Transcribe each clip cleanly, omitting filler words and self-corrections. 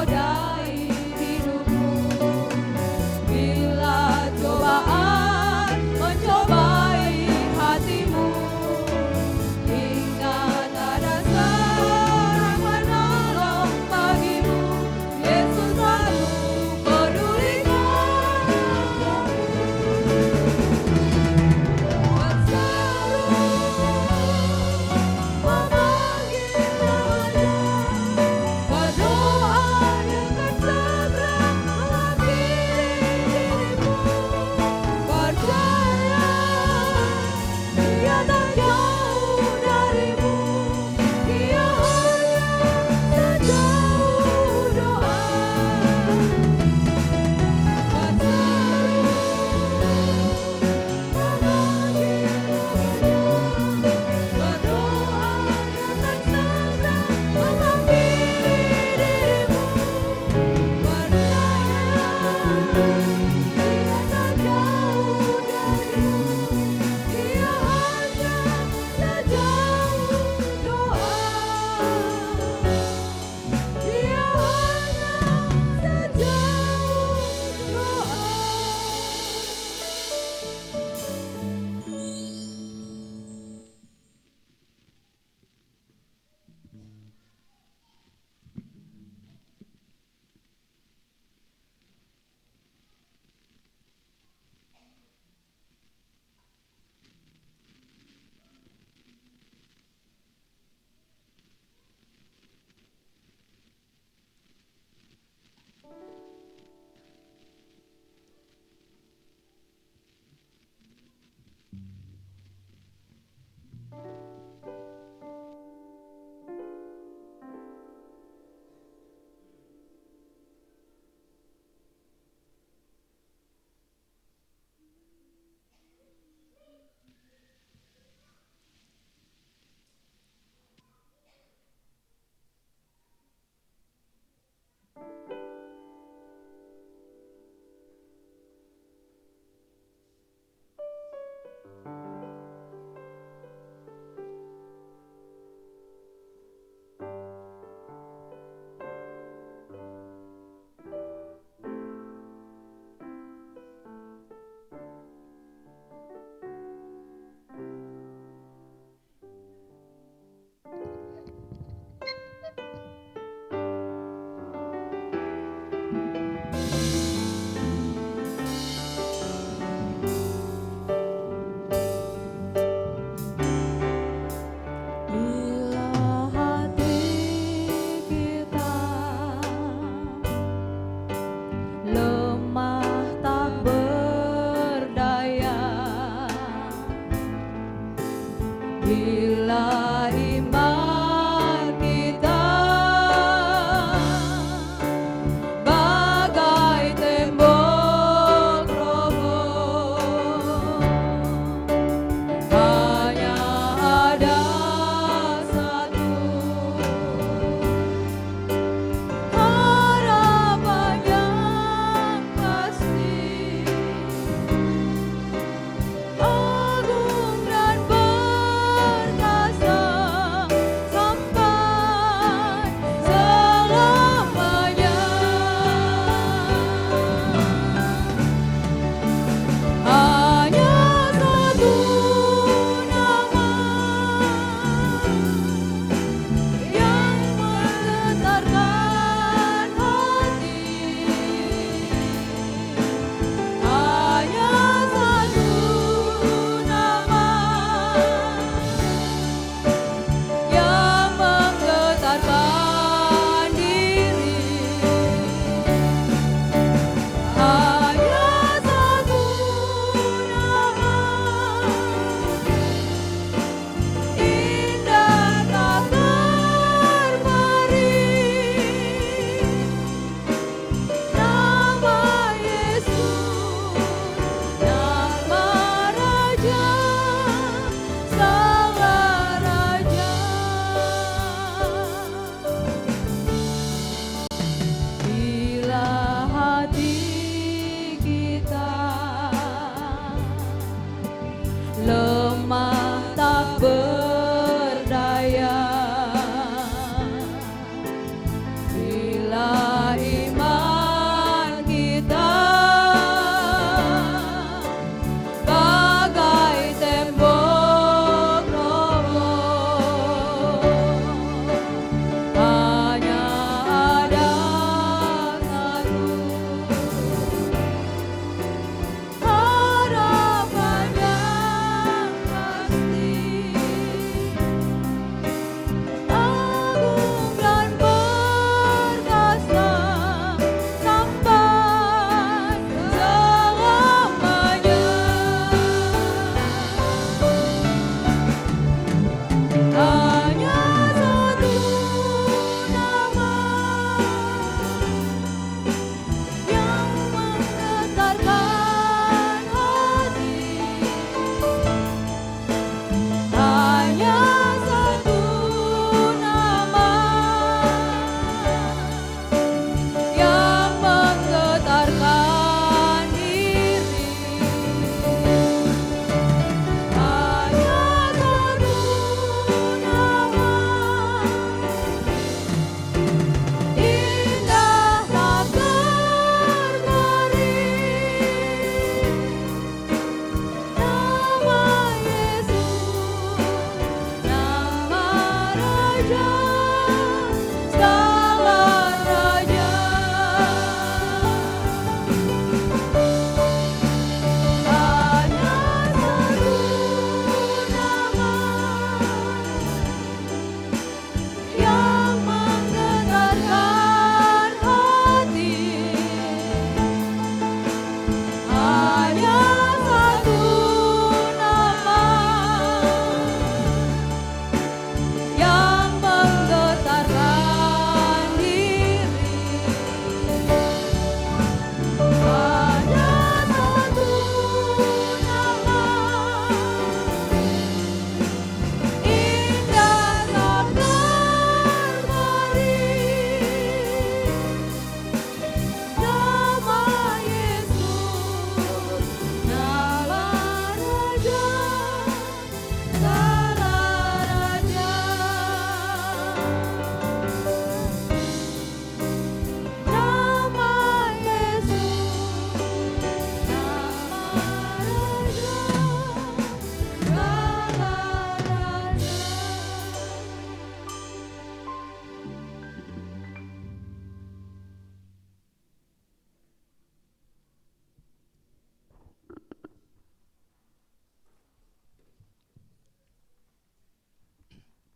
menodai hidupmu. Bila cobaan mencobai hatimu, ingat ada seorang penolong bagimu. Yesus selalu pedulikan berseru memanggil namanya, berdoa dengan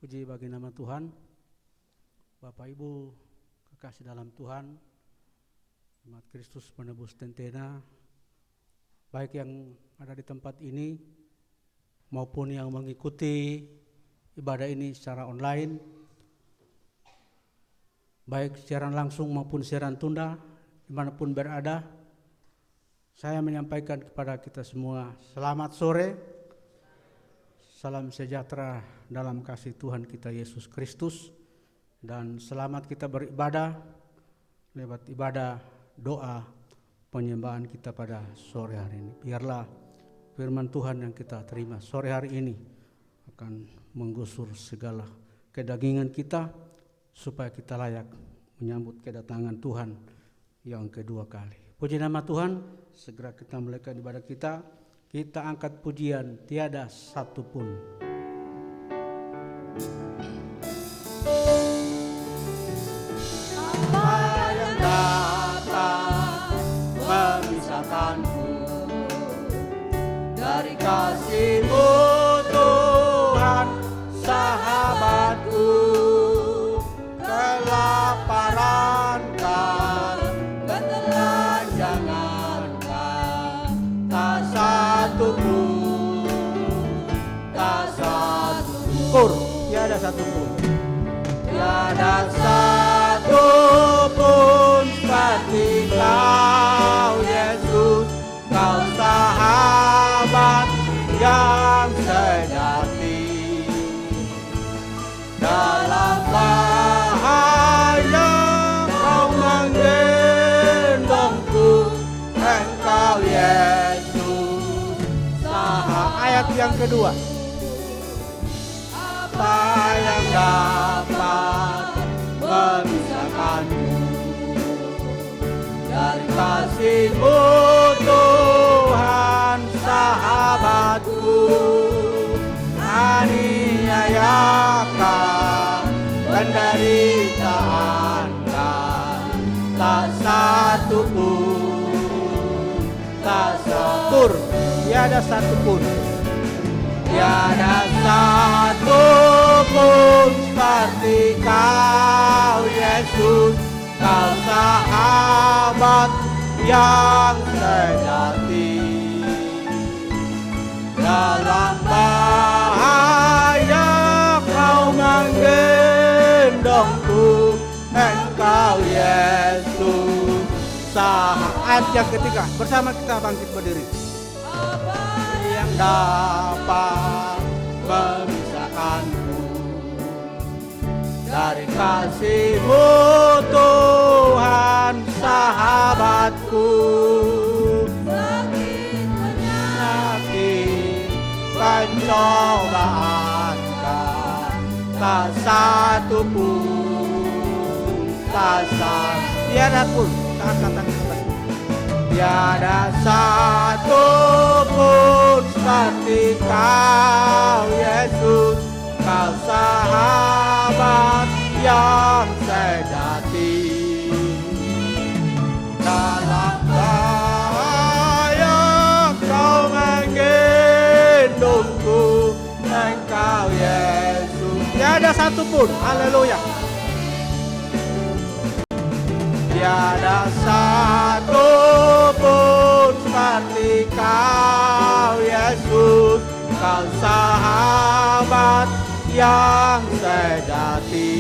Puji bagi nama Tuhan. Bapak Ibu kekasih dalam Tuhan, umat Kristus penebus tentena, baik yang ada di tempat ini maupun yang mengikuti ibadah ini secara online, baik siaran langsung maupun siaran tunda, dimanapun berada. Saya menyampaikan kepada kita semua selamat sore, salam sejahtera dalam kasih Tuhan kita Yesus Kristus, dan selamat kita beribadah lewat ibadah doa penyembahan kita pada sore hari ini. Biarlah firman Tuhan yang kita terima sore hari ini akan menggusur segala kedagingan kita, supaya kita layak menyambut kedatangan Tuhan yang kedua kali. Puji nama Tuhan. Segera kita mulaikan ibadah kita. Kita angkat pujian tiada satu pun. Apa yang dapat memisahkanku dari kasih-Mu, Tuhan, sahabatku? Kelaparan kan, ketelanjangan kan, tak satu pun, tak satu pun, Tiada satu pun. tiada satu pun seperti Kau, Yesus. Kau sahabat yang sejati. Dalam bahaya Kau menggendongku, Engkau Yesus Ayat yang kedua. apa yang dapat memisahkanku dari kasih-Mu, Tuhan, sahabatku? Aniayakan, penderitaan kan, tak satu pun, tak satu, Tiada satu pun. tiada satu pun seperti Kau, Yesus. Kau sahabat yang sejati. Dalam bahaya Kau menggendongku, Engkau Yesus. Ayat yang ketiga. Bersama kita bangkit berdiri. Yang dapat memisahkanku dari kasih-Mu, Tuhan, sahabatku? Sakit, pencobaan kan, tak satu pun, tak satu, Tiada pun. Tak angkat kita. tiada satu pun seperti Kau, Yesus. Kau sahabat yang sejati. Dalam bahaya Kau menggendongku, Engkau Yesus. Tiada satu pun. Haleluya. Tiada satu pun seperti Kau, Yesus. Kau sahabat yang sejati.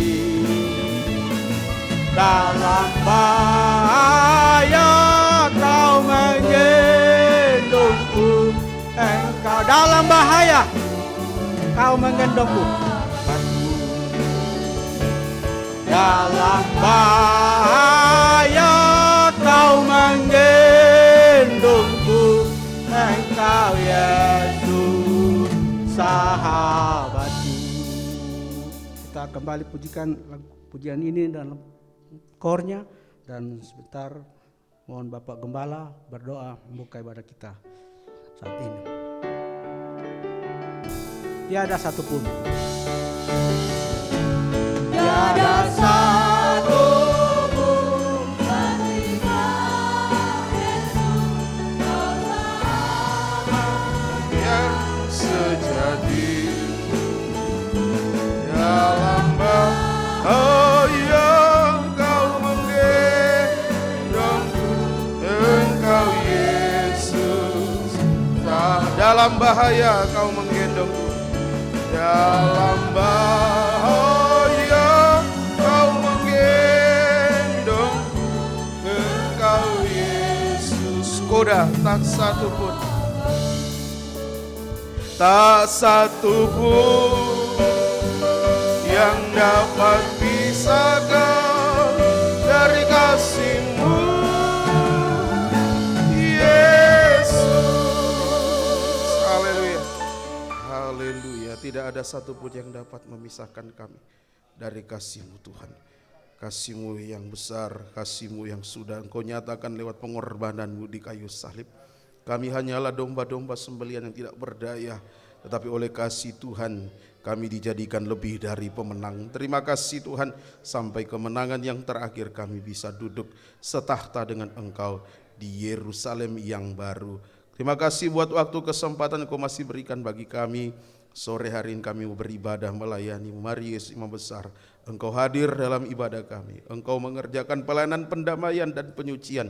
Dalam bahaya Kau menggendongku, Engkau Dalam bahaya Kau menggendongku. dalam bahaya Kau menggendongku, Engkau Yesus, sahabatku. Kita kembali pujikan pujian ini dalam kornya, dan sebentar mohon Bapak Gembala berdoa membuka ibadah kita saat ini. Tiada satu pun. Tiada satu pun seperti Kau, Yesus. Kau sahabat yang sejati. Dalam bahaya kau menggendongku, dalam bahaya kau menggendongku. Engkau Yesus, koda tak satu pun, tak satu pun yang dapat pisahkan dari kasih-Mu, Yesus. Haleluya, haleluya. Tidak ada satupun yang dapat memisahkan kami dari kasih-Mu Tuhan. Kasih-Mu yang besar, kasih-Mu yang sudah Engkau nyatakan lewat pengorbanan-Mu di kayu salib. Kami hanyalah domba-domba sembelian yang tidak berdaya, tetapi oleh kasih Tuhan kami dijadikan lebih dari pemenang. Terima kasih Tuhan, sampai kemenangan yang terakhir kami bisa duduk setahta dengan Engkau di Yerusalem yang baru. Terima kasih buat waktu kesempatan Engkau masih berikan bagi kami. Sore hari ini kami beribadah melayani. Mari Yesus Imam Besar, Engkau hadir dalam ibadah kami. Engkau mengerjakan pelayanan pendamaian dan penyucian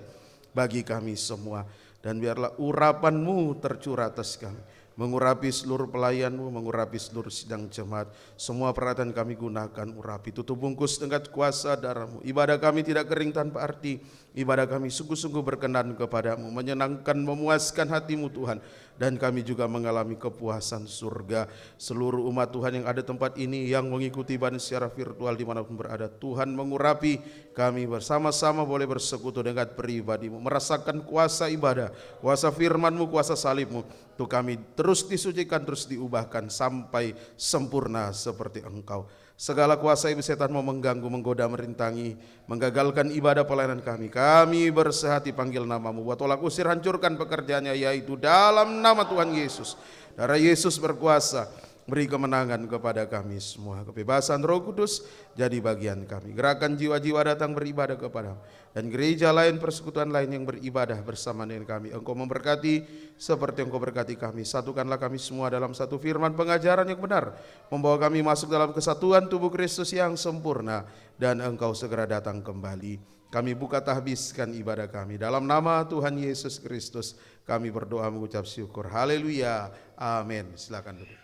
bagi kami semua. Dan biarlah urapan-Mu tercurah atas kami, mengurapi seluruh pelayan-Mu, mengurapi seluruh sidang jemaat. Semua peralatan kami gunakan, urapi, tutup bungkus dengan kuasa darah-Mu. Ibadah kami tidak kering tanpa arti. Ibadah kami sungguh-sungguh berkenan kepada-Mu, menyenangkan, memuaskan hati-Mu Tuhan. Dan kami juga mengalami kepuasan surga. Seluruh umat Tuhan yang ada tempat ini, yang mengikuti ibadah secara virtual dimanapun berada, Tuhan mengurapi kami bersama-sama boleh bersekutu dengan pribadi-Mu, merasakan kuasa ibadah, kuasa firman-Mu, kuasa salib-Mu. Tuh kami terus disucikan, terus diubahkan sampai sempurna seperti Engkau. Segala kuasa ibu setan mau mengganggu, menggoda, merintangi, menggagalkan ibadah pelayanan kami. Kami bersehati panggil nama-Mu, buat tolak usir, hancurkan pekerjaannya, yaitu dalam nama Tuhan Yesus. Darah Yesus berkuasa, beri kemenangan kepada kami semua. Kebebasan Roh Kudus jadi bagian kami. Gerakan jiwa-jiwa datang beribadah kepada-Mu. Dan gereja lain, persekutuan lain yang beribadah bersama dengan kami. Engkau memberkati seperti Engkau berkati kami. Satukanlah kami semua dalam satu firman pengajaran yang benar, membawa kami masuk dalam kesatuan tubuh Kristus yang sempurna. Dan Engkau segera datang kembali. Kami buka tahbiskan ibadah kami. Dalam nama Tuhan Yesus Kristus kami berdoa mengucap syukur. Haleluya, amin. Silakan duduk.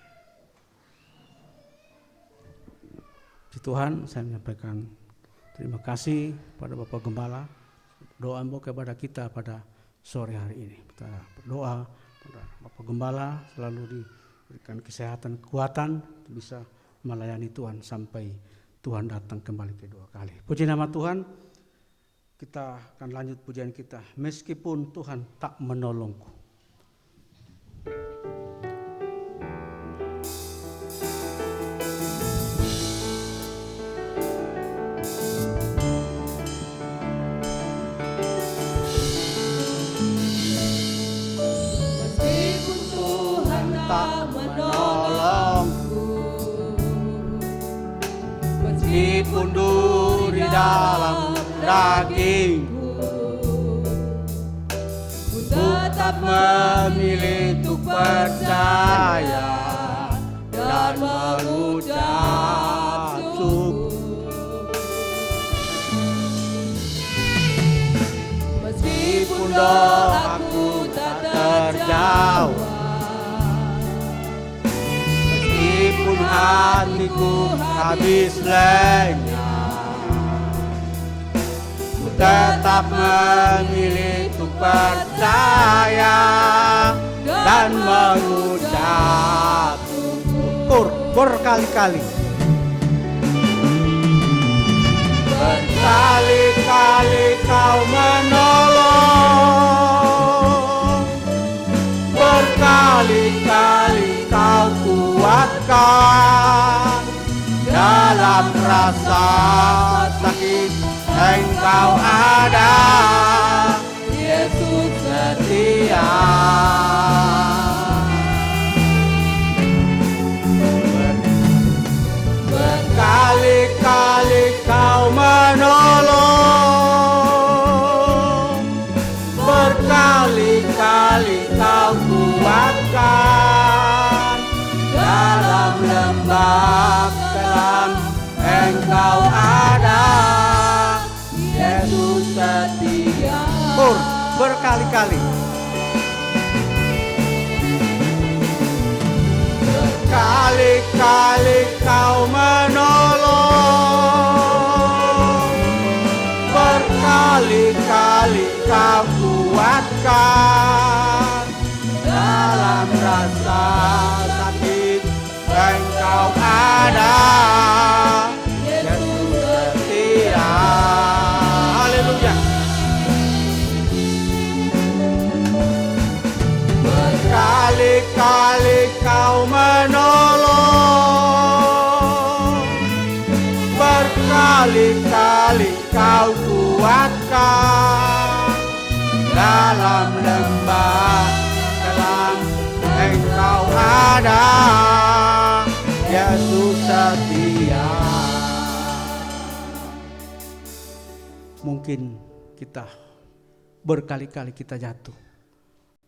Tuhan, saya menyampaikan terima kasih pada Bapak Gembala, doa-Mu kepada kita pada sore hari ini. Kita berdoa pada Bapak Gembala selalu diberikan kesehatan, kekuatan untuk bisa melayani Tuhan sampai Tuhan datang kembali kedua kali. Puji nama Tuhan. Kita akan lanjut pujian kita. Meskipun Tuhan tak menolongku. Meskipun duri dalam dagingku, ku tetap memilih untuk percaya dan mengucap syukur. Meskipun doaku tak terjawab, meskipun hatiku habis lenyap, ku tetap memilih untuk percaya dan mengucap syukur berkali-kali. Berkali-kali Kau menolong, berkali-kali Kau kuatkan. Dalam rasa sakit Engkau ada, Yesus setia. Berkali-kali Kau menolong, berkali-kali Kau kuatkan. Dalam lembah kelam Engkau ada, Yesus setia. Berkali-kali. Berkali-kali kau menolong, berkali-kali kau kuatkan. Dalam rasa sakit Engkau ada, Yesus setia. Haleluya. Berkali-kali kau menolong, berkali-kali kau kuatkan. Dalam lembah kelam Engkau ada, Yesus setia. Mungkin kita berkali-kali kita jatuh,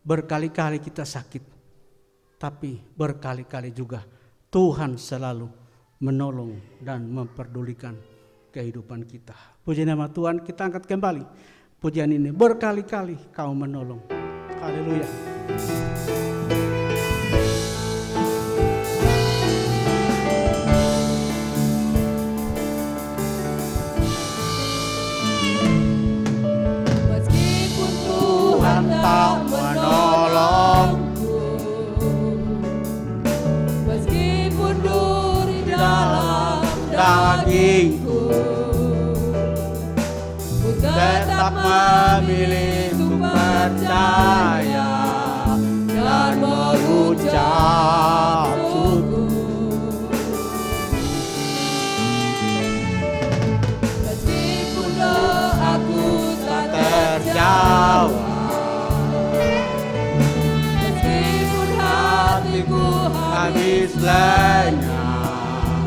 berkali-kali kita sakit, tapi berkali-kali juga Tuhan selalu menolong dan memperdulikan kehidupan kita. Puji nama Tuhan, kita angkat kembali pujian ini. Berkali-kali kau menolong. Haleluya. Meskipun Tuhan tak menolongku, meskipun duri dalam dagingku, ku tetap memilih untuk percaya dan mengucap syukur. Meskipun doaku tak terjawab, meskipun hatiku habis lenyap,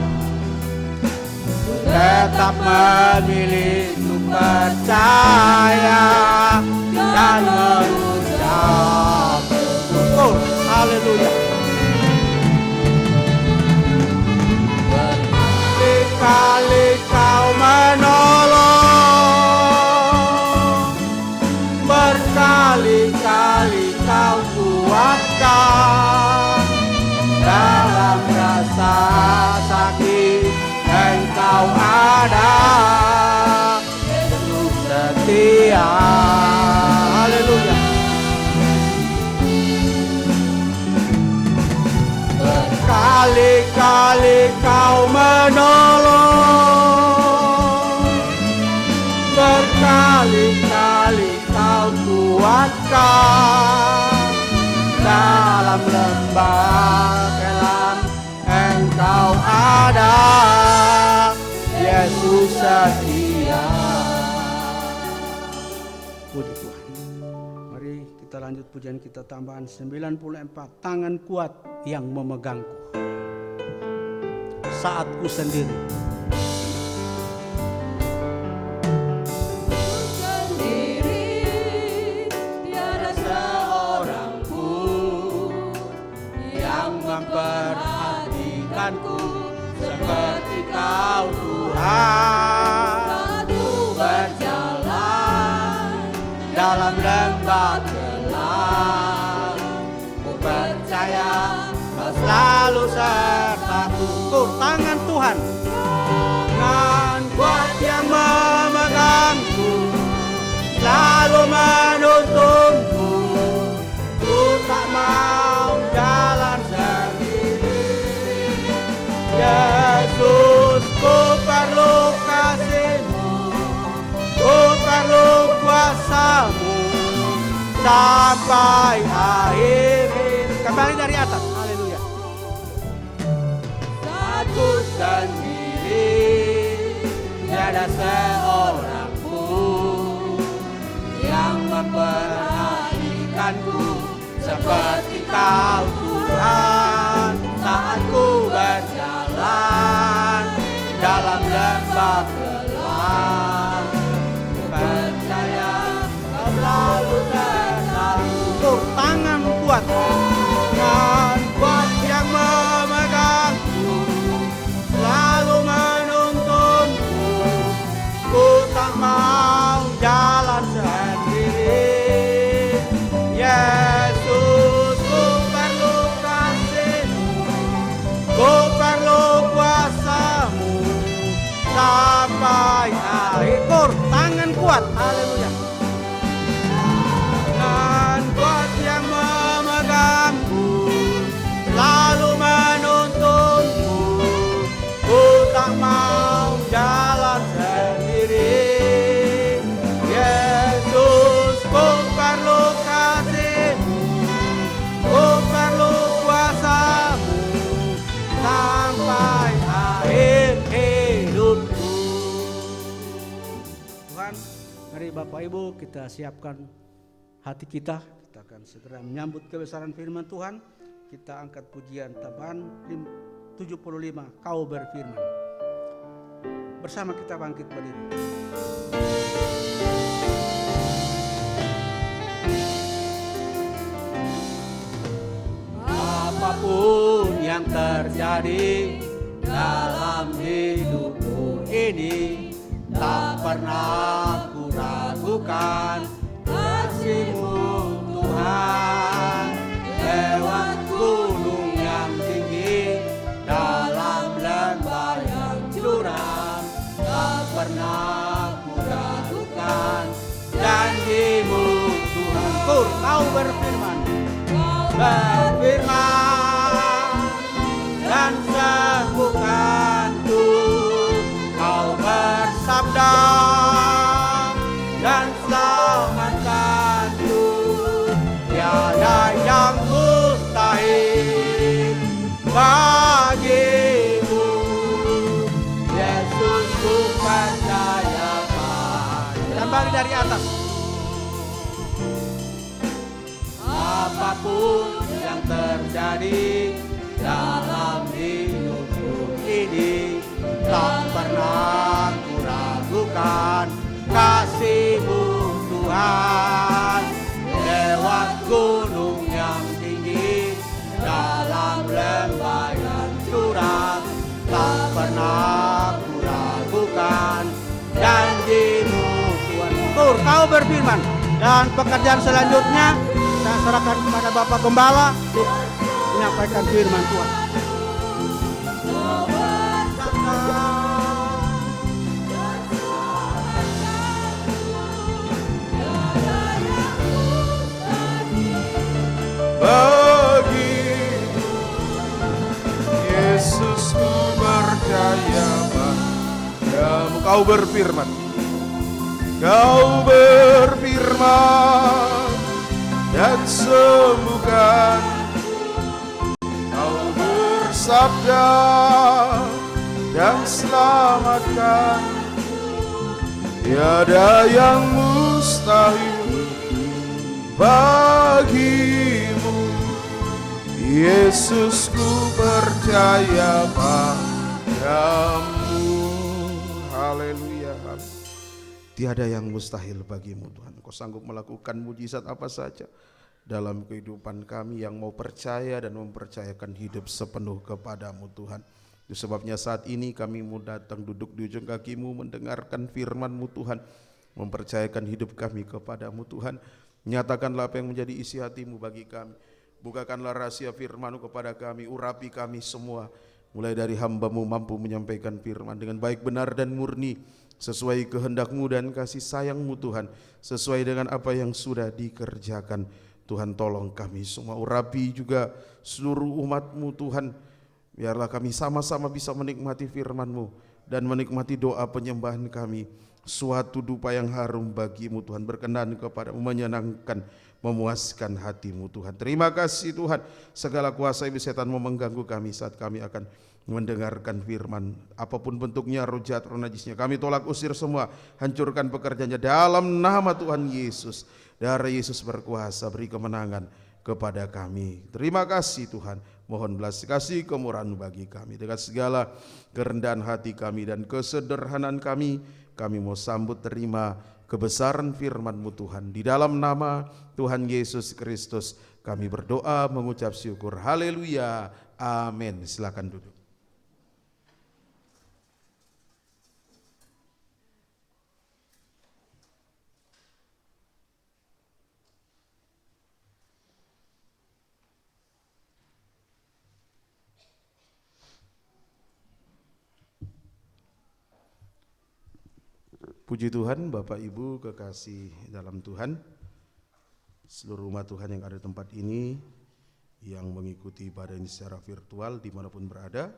ku tetap memilih untuk percaya dan mengucap syukur. Haleluya. Berkali-kali kau menolong, berkali-kali kau kuatkan. Dalam rasa sakit Engkau ada, Yesus setia. Haleluya. Berkali-kali kau menolong, berkali-kali kau kuatkan. Dalam lembah kelam Engkau ada, Yesus setia. Puji Tuhan. Mari kita lanjut pujian kita tambahan 94. Tangan kuat yang memegangku saat ku sendiri. Tiada seorang pun yang memperhatikanku seperti Kau Tuhan. Aku berjalan Dalam lembah gelap, ku percaya Kau selalu sertaku. Tangan Tuhan, tangan kuat yang memegangku, selalu menuntunku. Ku tak mau jalan sendiri. Yesus, ku perlu kasih-Mu, ku perlu kuasa-Mu sampai akhir. Kembali dari atas. Haleluya. Aku sendiri, tiada seorang pun yang memperhatikanku seperti Kau Tuhan. Saat ku berjalan dalam lembah gelap, ku percaya Kau selalu sertaku. Tangan kuat, tangan kuat yang memegangku, selalu menuntunku. Ku tak mau jalan sendiri. Yesus, ku perlu kasih. Bapak Ibu, kita siapkan hati kita. Kita akan segera menyambut kebesaran firman Tuhan. Kita angkat pujian tambahan 75, Kau berfirman. Bersama kita bangkit berdiri. Apapun yang terjadi dalam hidupku ini, tak pernah ku ragukan kasih-Mu Tuhan. Lewat gunung yang tinggi, dalam lembah yang curam, tak pernah ku ragukan janji-Mu Tuhan. Kau berfirman, dan sembuhkanku. Kau bersabda dan selamatkanku. Tiada yang mustahil bagimu. Yesus, ku percaya padamu. Kembali dari atas. Apapun yang terjadi dalam hidupku ini, tak pernah ku ragukan kasih-Mu Tuhan. Lewat gunung yang tinggi, dalam lembah yang curam, tak pernah ku ragukan janji-Mu Tuhan. Kau berfirman. Dan pekerjaan selanjutnya saya serahkan kepada Bapak Gembala untuk menyampaikan firman Tuhan. Bagi Yesus ku percaya padamu. Kau berfirman, Kau berfirman dan sembuhkan. Kau bersabda dan selamatkan. Tiada yang mustahil bagimu. Yesus, ku percaya padamu. Haleluya. Tiada yang mustahil bagimu Tuhan. Kau sanggup melakukan mujizat apa saja dalam kehidupan kami yang mau percaya dan mempercayakan hidup sepenuh kepadamu Tuhan. Itu sebabnya saat ini kami mau datang duduk di ujung kaki-Mu, mendengarkan firman-Mu Tuhan, mempercayakan hidup kami kepadamu Tuhan. Nyatakanlah apa yang menjadi isi hati-Mu bagi kami. Bukakanlah rahasia firman-Mu kepada kami, urapi kami semua. Mulai dari hamba-Mu mampu menyampaikan firman dengan baik, benar dan murni, sesuai kehendak-Mu dan kasih sayang-Mu Tuhan, sesuai dengan apa yang sudah dikerjakan. Tuhan, tolong kami semua, urapi juga seluruh umat-Mu Tuhan. Biarlah kami sama-sama bisa menikmati firman-Mu dan menikmati doa penyembahan kami, suatu dupa yang harum bagi-Mu Tuhan, berkenan kepada-Mu, menyenangkan, memuaskan hati-Mu Tuhan. Terima kasih Tuhan, segala kuasa iblis setan mau mengganggu kami saat kami akan mendengarkan firman, apapun bentuknya, roh jahat, roh najisnya, kami tolak usir semua, hancurkan pekerjaannya dalam nama Tuhan Yesus. Darah Yesus berkuasa, beri kemenangan kepada kami. Terima kasih Tuhan, mohon belas kasih kemurahan bagi kami. Dengan segala kerendahan hati kami dan kesederhanaan kami mau sambut terima kebesaran firman-Mu Tuhan. Di dalam nama Tuhan Yesus Kristus kami berdoa mengucap syukur. Haleluya, amin. Silakan duduk. Puji Tuhan, Bapak Ibu kekasih dalam Tuhan, seluruh umat Tuhan yang ada di tempat ini, yang mengikuti ibadah ini secara virtual dimanapun berada,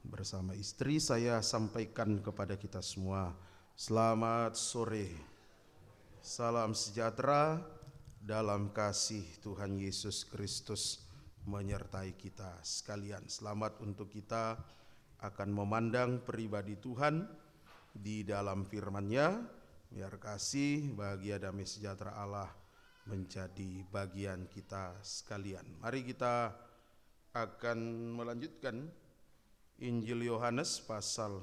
bersama istri saya sampaikan kepada kita semua, selamat sore, salam sejahtera dalam kasih Tuhan Yesus Kristus menyertai kita sekalian. Selamat untuk kita akan memandang pribadi Tuhan di dalam firman-Nya, Biar kasih, bahagia, damai sejahtera Allah menjadi bagian kita sekalian. Mari kita akan melanjutkan Injil Yohanes pasal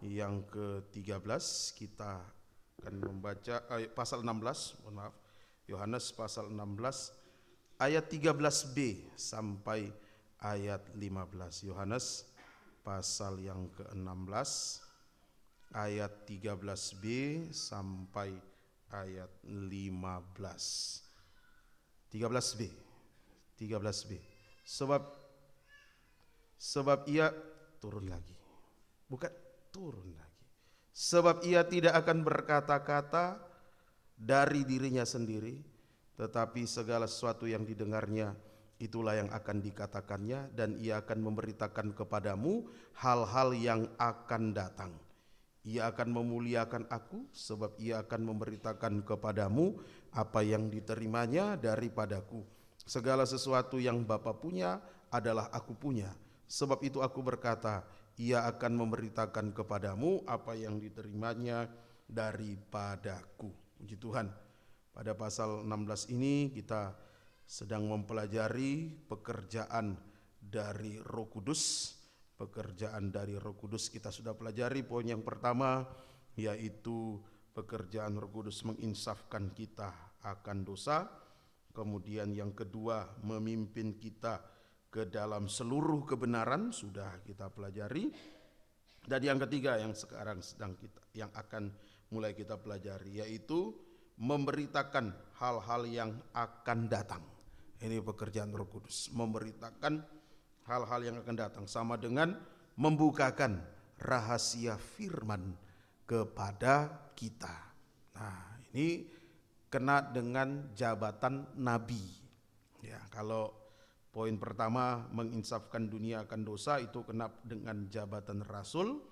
yang ke-13. Kita akan membaca pasal 16, mohon maaf. Yohanes pasal 16 ayat 13b sampai ayat 15. Yohanes pasal yang ke-16 ayat 13b sampai ayat 15. 13b. Sebab ia turun lagi. Bukan turun lagi. Sebab ia tidak akan berkata-kata dari dirinya sendiri, tetapi segala sesuatu yang didengarnya itulah yang akan dikatakannya, dan ia akan memberitakan kepadamu hal-hal yang akan datang. Ia akan memuliakan aku, sebab ia akan memberitakan kepadamu apa yang diterimanya daripadaku. Segala sesuatu yang Bapa punya adalah aku punya. Sebab itu aku berkata, ia akan memberitakan kepadamu apa yang diterimanya daripadaku. Puji Tuhan. Pada pasal 16 ini kita sedang mempelajari pekerjaan dari Roh Kudus. Pekerjaan dari Roh Kudus kita sudah pelajari. Poin yang pertama yaitu pekerjaan Roh Kudus menginsafkan kita akan dosa. Kemudian yang kedua, memimpin kita ke dalam seluruh kebenaran, sudah kita pelajari. Dan yang ketiga yang sekarang yang akan mulai kita pelajari, yaitu memberitakan hal-hal yang akan datang. Ini pekerjaan Roh Kudus, memberitakan hal-hal yang akan datang, sama dengan membukakan rahasia firman kepada kita. Nah, ini kena dengan jabatan nabi. Ya, kalau poin pertama menginsafkan dunia akan dosa itu kena dengan jabatan rasul.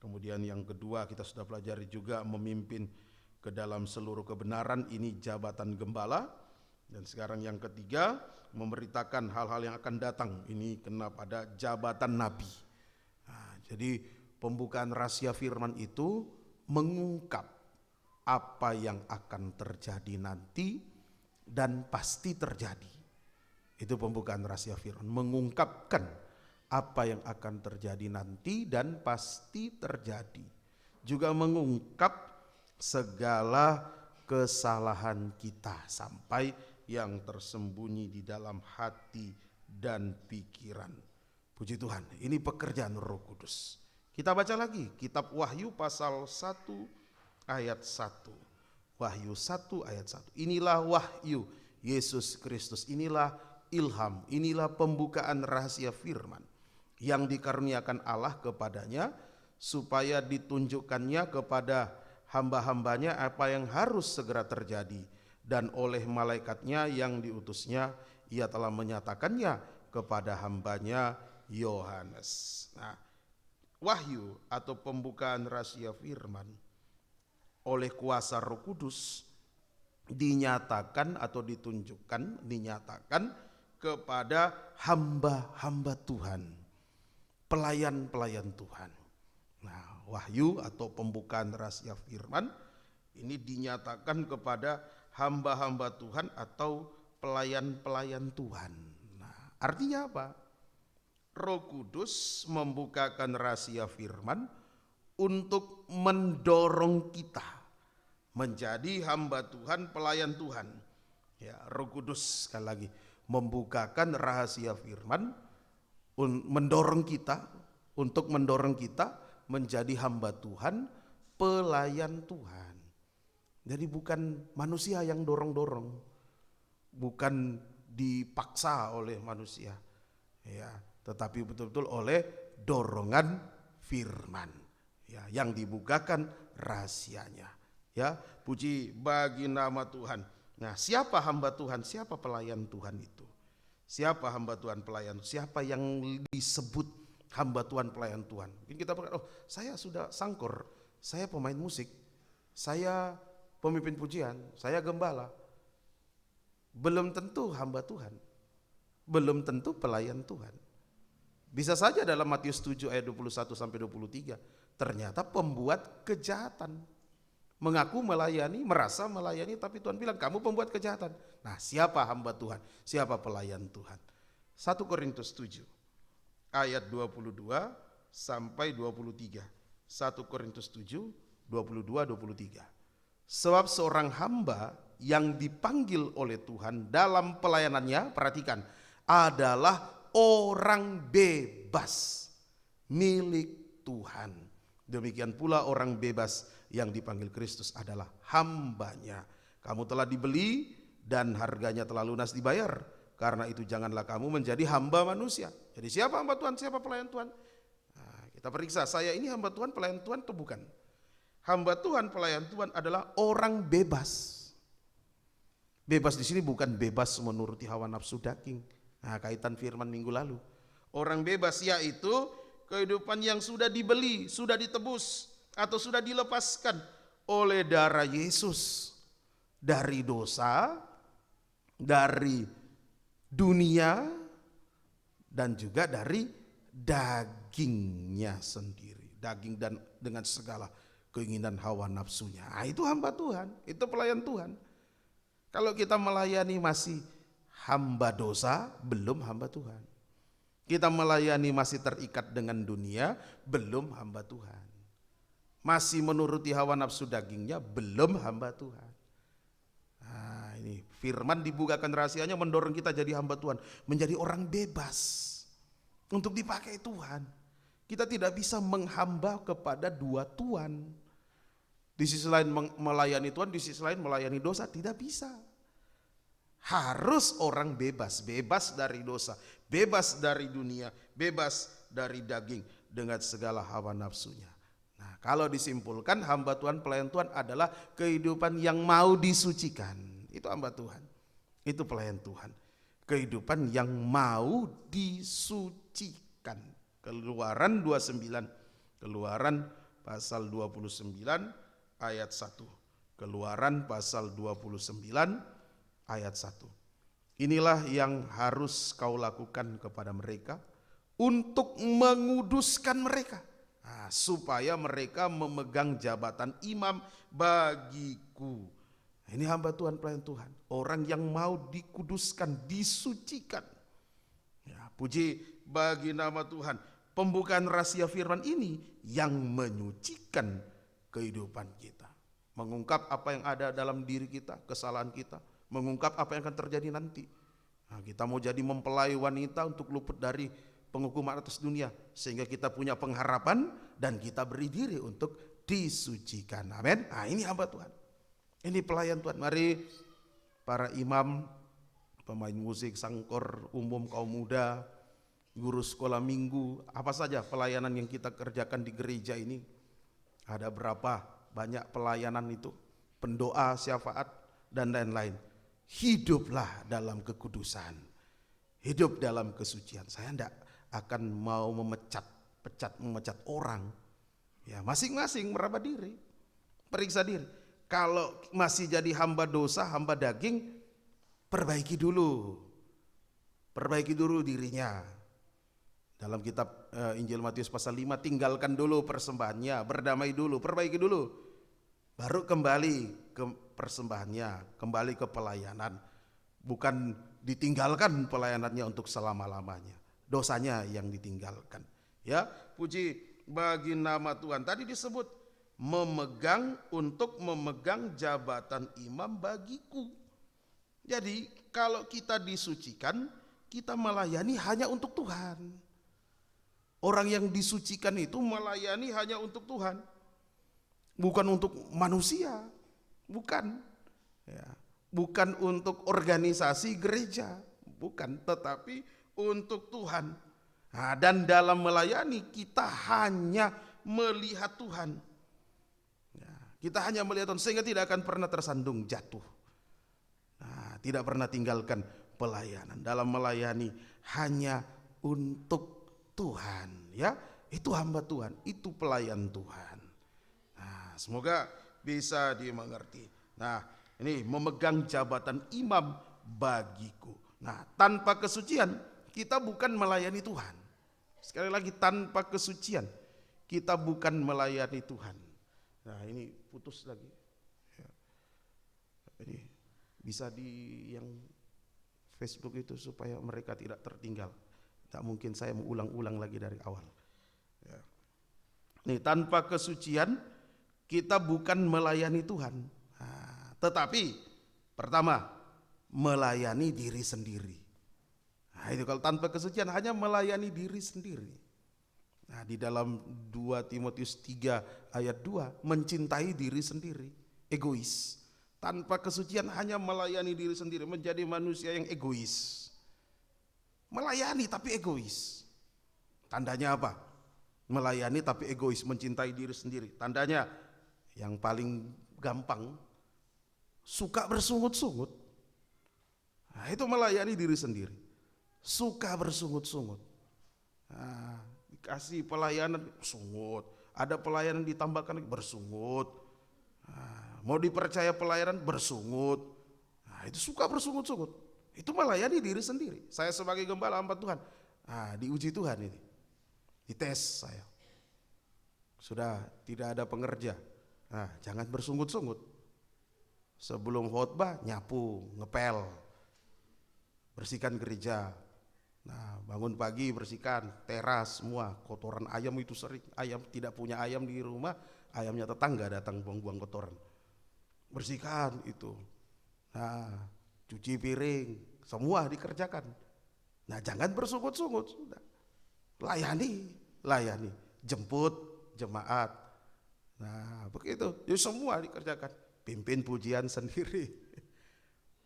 Kemudian yang kedua kita sudah pelajari juga memimpin ke dalam seluruh kebenaran, ini jabatan gembala. Dan sekarang yang ketiga, memberitakan hal-hal yang akan datang, ini kena pada jabatan nabi. Nah, jadi pembukaan rahasia firman itu mengungkap apa yang akan terjadi nanti dan pasti terjadi. Itu pembukaan rahasia firman, mengungkapkan apa yang akan terjadi nanti dan pasti terjadi. Juga mengungkap segala kesalahan kita sampai yang tersembunyi di dalam hati dan pikiran. Puji Tuhan, ini pekerjaan Roh Kudus. Kita baca lagi kitab Wahyu pasal 1 ayat 1. Wahyu 1 ayat 1. Inilah wahyu Yesus Kristus, inilah ilham, inilah pembukaan rahasia firman yang dikaruniakan Allah kepadanya, supaya ditunjukkannya kepada hamba-hambanya apa yang harus segera terjadi, dan oleh malaikatnya yang diutusnya ia telah menyatakannya kepada hambanya Yohanes. Nah, wahyu atau pembukaan rahasia firman oleh kuasa Roh Kudus dinyatakan atau dinyatakan kepada hamba-hamba Tuhan, pelayan-pelayan Tuhan. Nah, wahyu atau pembukaan rahasia firman ini dinyatakan kepada hamba-hamba Tuhan atau pelayan-pelayan Tuhan. Nah, artinya apa? Roh Kudus membukakan rahasia firman untuk mendorong kita menjadi hamba Tuhan, pelayan Tuhan. Ya, Roh Kudus sekali lagi membukakan rahasia firman mendorong kita menjadi hamba Tuhan, pelayan Tuhan. Jadi bukan manusia yang dorong-dorong, bukan dipaksa oleh manusia, ya, tetapi betul-betul oleh dorongan firman, ya, yang dibukakan rahasianya. Ya, puji bagi nama Tuhan. Nah, siapa hamba Tuhan, siapa pelayan Tuhan itu? Siapa hamba Tuhan pelayan? Siapa yang disebut hamba Tuhan pelayan Tuhan? Mungkin kita berkata, oh, saya sudah sangkor, saya pemain musik, saya pemimpin pujian, saya gembala. Belum tentu hamba Tuhan, belum tentu pelayan Tuhan. Bisa saja dalam Matius 7 ayat 21 sampai 23 ternyata pembuat kejahatan, mengaku melayani, merasa melayani, tapi Tuhan bilang kamu pembuat kejahatan. Nah, siapa hamba Tuhan? Siapa pelayan Tuhan? 1 Korintus 7 ayat 22 sampai 23. 1 Korintus 7 22-23. Sebab seorang hamba yang dipanggil oleh Tuhan dalam pelayanannya, perhatikan, adalah orang bebas milik Tuhan. Demikian pula orang bebas yang dipanggil Kristus adalah hambanya. Kamu telah dibeli dan harganya telah lunas dibayar. Karena itu janganlah kamu menjadi hamba manusia. Jadi siapa hamba Tuhan, siapa pelayan Tuhan? Nah, kita periksa, saya ini hamba Tuhan, pelayan Tuhan atau bukan? Hamba Tuhan, pelayan Tuhan adalah orang bebas. Bebas di sini bukan bebas menuruti hawa nafsu daging. Nah, kaitan firman minggu lalu. Orang bebas yaitu kehidupan yang sudah dibeli, sudah ditebus, atau sudah dilepaskan oleh darah Yesus dari dosa, dari dunia, dan juga dari dagingnya sendiri. Daging dan dengan segala keinginan hawa nafsunya. Nah, itu hamba Tuhan, itu pelayan Tuhan. Kalau kita melayani masih hamba dosa, belum hamba Tuhan. Kita melayani masih terikat dengan dunia, belum hamba Tuhan. Masih menuruti hawa nafsu dagingnya, belum hamba Tuhan. Nah, ini firman dibukakan rahasianya mendorong kita jadi hamba Tuhan, menjadi orang bebas untuk dipakai Tuhan. Kita tidak bisa menghamba kepada dua Tuhan. Di sisi lain melayani Tuhan, di sisi lain melayani dosa, tidak bisa. Harus orang bebas, bebas dari dosa, bebas dari dunia, bebas dari daging dengan segala hawa nafsunya. Nah, kalau disimpulkan hamba Tuhan, pelayan Tuhan adalah kehidupan yang mau disucikan. Itu hamba Tuhan, itu pelayan Tuhan. Kehidupan yang mau disucikan. Keluaran 29, Keluaran pasal 29 ayat 1. Keluaran pasal 29 ayat 1. Inilah yang harus kau lakukan kepada mereka untuk menguduskan mereka. Nah, supaya mereka memegang jabatan imam bagiku. Ini hamba Tuhan, pelayan Tuhan. Orang yang mau dikuduskan, disucikan. Ya, puji bagi nama Tuhan. Pembukaan rahasia firman ini yang menyucikan kehidupan kita. Mengungkap apa yang ada dalam diri kita, kesalahan kita. Mengungkap apa yang akan terjadi nanti. Nah, kita mau jadi mempelai wanita untuk luput dari penghukuman atas dunia. Sehingga kita punya pengharapan dan kita beri diri untuk disucikan. Amin. Nah, ini hamba Tuhan. Ini pelayan Tuhan. Mari para imam, pemain musik, sangkor umum, kaum muda, guru sekolah minggu, apa saja pelayanan yang kita kerjakan di gereja ini. Ada berapa banyak pelayanan itu, pendoa, syafaat, dan lain-lain. Hiduplah dalam kekudusan, hidup dalam kesucian. Saya tidak akan mau memecat orang. Ya, masing-masing meraba diri, periksa diri. Kalau masih jadi hamba dosa, hamba daging, perbaiki dulu dirinya. Dalam kitab Injil Matius pasal 5, tinggalkan dulu persembahannya, berdamai dulu, perbaiki dulu. Baru kembali ke persembahannya, kembali ke pelayanan. Bukan ditinggalkan pelayanannya untuk selama-lamanya. Dosanya yang ditinggalkan. Ya, puji bagi nama Tuhan. Tadi disebut untuk memegang jabatan imam bagiku. Jadi kalau kita disucikan, kita melayani hanya untuk Tuhan. Orang yang disucikan itu melayani hanya untuk Tuhan, bukan untuk manusia, bukan, ya, bukan untuk organisasi gereja, bukan, tetapi untuk Tuhan. Nah, dan dalam melayani kita hanya melihat Tuhan, ya, kita hanya melihat Tuhan sehingga tidak akan pernah tersandung jatuh. Nah, tidak pernah tinggalkan pelayanan. Dalam melayani hanya untuk Tuhan, ya, itu hamba Tuhan, itu pelayan Tuhan. Nah, semoga bisa dimengerti. Nah, ini memegang jabatan imam bagiku. Nah, tanpa kesucian kita bukan melayani Tuhan. Sekali lagi, tanpa kesucian kita bukan melayani Tuhan. Nah, ini putus lagi. Ini bisa di yang Facebook itu supaya mereka tidak tertinggal. Tak mungkin saya mengulang-ulang lagi dari awal. Ya. Nih, tanpa kesucian kita bukan melayani Tuhan. Nah, tetapi pertama melayani diri sendiri. Nah, itu kalau tanpa kesucian hanya melayani diri sendiri. Nah, di dalam 2 Timotius 3 ayat 2 mencintai diri sendiri, egois. Tanpa kesucian hanya melayani diri sendiri, menjadi manusia yang egois. Melayani tapi egois. Tandanya apa? Melayani tapi egois, mencintai diri sendiri. Tandanya yang paling gampang, suka bersungut-sungut. Nah, itu melayani diri sendiri. Suka bersungut-sungut. Nah, dikasih pelayanan sungut. Ada pelayanan ditambahkan bersungut. Nah, mau dipercaya pelayanan bersungut. Nah, itu suka bersungut-sungut. Itu melayani diri sendiri. Saya sebagai gembala hamba Tuhan, diuji Tuhan ini, dites saya. Sudah tidak ada pengerja, jangan bersungut-sungut. Sebelum khotbah nyapu, ngepel, bersihkan gereja. Nah, bangun pagi bersihkan teras semua, kotoran ayam itu sering. Ayam tidak punya ayam di rumah, ayamnya tetangga datang buang-buang kotoran. Bersihkan itu. Nah, cuci piring, semua dikerjakan. Nah, jangan bersungut-sungut, sudah. Layani, jemput jemaat. Nah, begitu, ya semua dikerjakan. Pimpin pujian sendiri.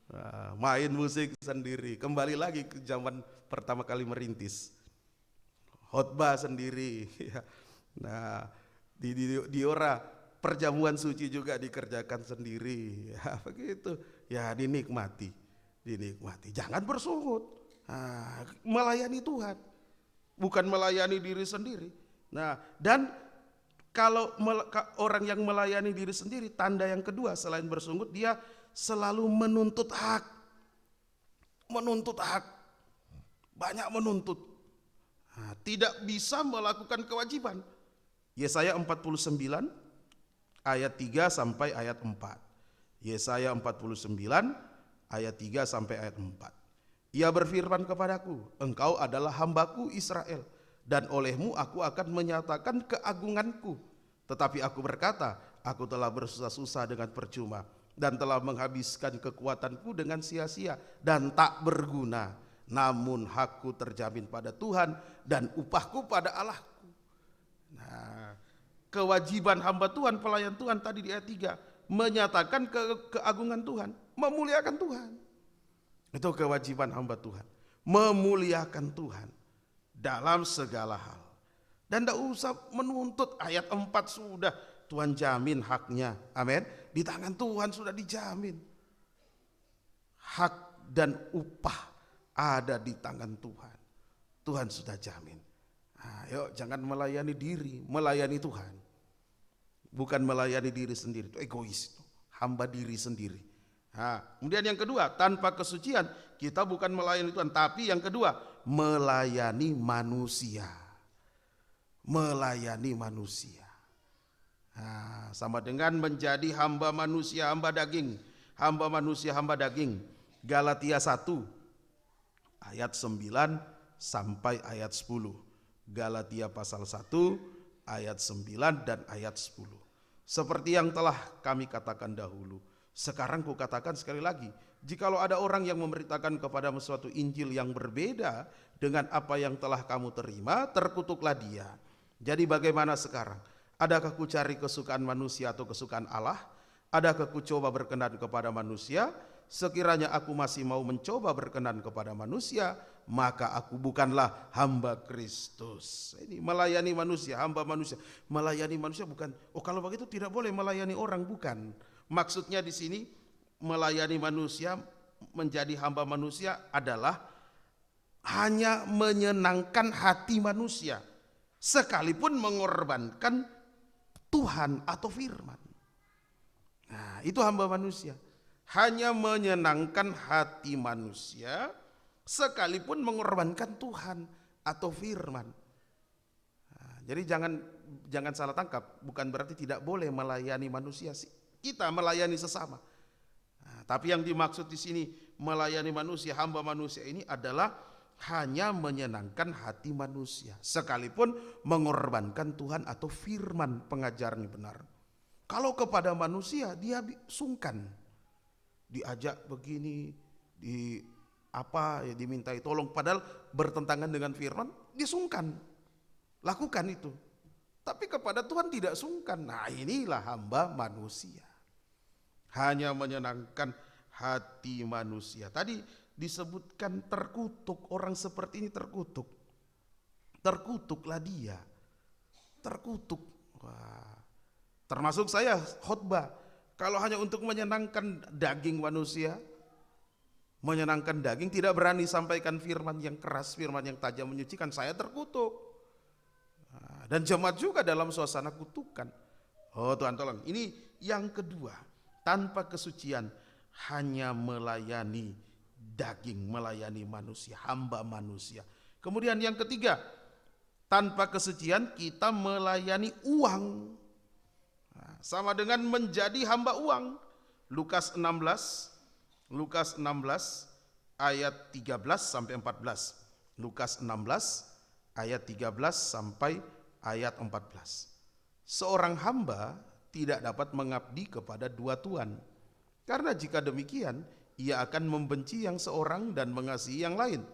Nah, main musik sendiri. Kembali lagi ke zaman pertama kali merintis. Khotbah sendiri. Nah, di ora perjamuan suci juga dikerjakan sendiri. Ya, begitu. Ya, dinikmati. Jangan bersungut. Nah, melayani Tuhan, bukan melayani diri sendiri. Nah, dan kalau orang yang melayani diri sendiri, tanda yang kedua selain bersungut, dia selalu menuntut hak. Banyak menuntut. Nah, tidak bisa melakukan kewajiban. Yesaya 49 ayat 3 sampai ayat 4. Yesaya 49 ayat 3 sampai ayat 4. Ia berfirman kepadaku, engkau adalah hambaku Israel, dan olehmu aku akan menyatakan keagunganku. Tetapi aku berkata, aku telah bersusah-susah dengan percuma, dan telah menghabiskan kekuatanku dengan sia-sia dan tak berguna. Namun hakku terjamin pada Tuhan dan upahku pada Allahku. Nah, kewajiban hamba Tuhan, pelayan Tuhan tadi di ayat 3, menyatakan keagungan Tuhan, memuliakan Tuhan. Itu kewajiban hamba Tuhan, memuliakan Tuhan dalam segala hal. Dan tidak usah menuntut, ayat 4 sudah Tuhan jamin haknya. Amin. Di tangan Tuhan sudah dijamin. Hak dan upah ada di tangan Tuhan. Tuhan sudah jamin. Ayo, jangan melayani diri, melayani Tuhan. Bukan melayani diri sendiri, itu egois, itu hamba diri sendiri. Nah, kemudian yang kedua, tanpa kesucian kita bukan melayani Tuhan, tapi yang kedua, melayani manusia. Melayani manusia. Nah, sama dengan menjadi hamba manusia, hamba daging. Hamba manusia, hamba daging. Galatia 1 ayat 9 sampai ayat 10. Galatia pasal 1 ayat 9 dan ayat 10. Seperti yang telah kami katakan dahulu, sekarang kukatakan sekali lagi, jikalau ada orang yang memberitakan kepadamu suatu Injil yang berbeda dengan apa yang telah kamu terima, terkutuklah dia. Jadi bagaimana sekarang? Adakah ku cari kesukaan manusia atau kesukaan Allah? Adakah ku coba berkenan kepada manusia? Sekiranya aku masih mau mencoba berkenan kepada manusia, maka aku bukanlah hamba Kristus. Ini melayani manusia, hamba manusia. Melayani manusia bukan, oh kalau begitu tidak boleh melayani orang, bukan. Maksudnya di sini melayani manusia, menjadi hamba manusia adalah hanya menyenangkan hati manusia, sekalipun mengorbankan Tuhan atau firman. Nah, itu hamba manusia. Hanya menyenangkan hati manusia, sekalipun mengorbankan Tuhan atau firman. Nah, jadi jangan salah tangkap, bukan berarti tidak boleh melayani manusia. Kita melayani sesama. Nah, Tapi yang dimaksud di sini melayani manusia, hamba manusia ini adalah hanya menyenangkan hati manusia, sekalipun mengorbankan Tuhan atau firman pengajaran yang benar. Kalau kepada manusia dia sungkan, diajak begini, dimintai tolong, padahal bertentangan dengan firman, dia sungkan, lakukan itu. Tapi kepada Tuhan tidak sungkan. Nah, inilah hamba manusia, hanya menyenangkan hati manusia. Tadi disebutkan terkutuk, orang seperti ini terkutuk. Terkutuklah dia, terkutuk. Wah, termasuk saya khotbah, kalau hanya untuk menyenangkan daging manusia, menyenangkan daging, tidak berani sampaikan firman yang keras, firman yang tajam menyucikan, saya terkutuk. Dan jemaat juga dalam suasana kutukan. Oh Tuhan tolong, ini yang kedua, tanpa kesucian, hanya melayani daging, melayani manusia, hamba manusia. Kemudian yang ketiga, tanpa kesucian kita melayani uang. Nah, sama dengan menjadi hamba uang. Lukas 16 ayat 13 sampai 14. Lukas 16 ayat 13 sampai ayat 14. Seorang hamba tidak dapat mengabdi kepada dua tuan. Karena jika demikian, ia akan membenci yang seorang dan mengasihi yang lain.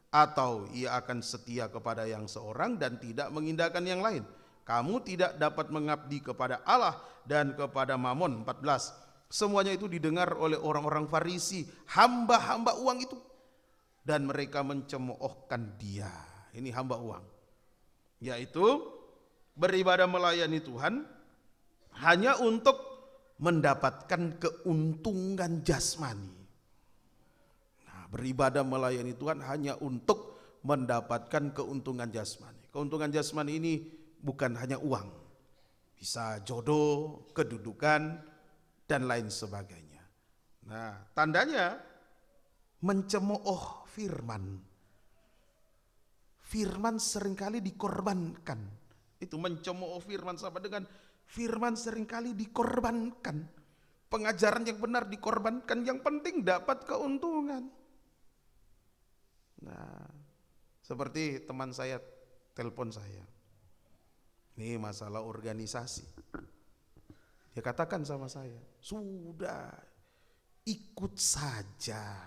Atau ia akan setia kepada yang seorang dan tidak mengindahkan yang lain. Kamu tidak dapat mengabdi kepada Allah dan kepada Mamon. 14. Semuanya itu didengar oleh orang-orang Farisi, hamba-hamba uang itu. Dan mereka mencemoohkan dia. Ini hamba uang. Yaitu beribadah melayani Tuhan hanya untuk mendapatkan keuntungan jasmani. Nah, beribadah melayani Tuhan hanya untuk mendapatkan keuntungan jasmani. Keuntungan jasmani ini bukan hanya uang, bisa jodoh, kedudukan, dan lain sebagainya. Nah, tandanya mencemooh firman. Firman seringkali dikorbankan. Itu mencemooh firman sama dengan firman seringkali dikorbankan. Pengajaran yang benar dikorbankan, yang penting dapat keuntungan. Nah, seperti teman saya telepon saya. Ini masalah organisasi. Dia katakan sama saya, sudah ikut saja.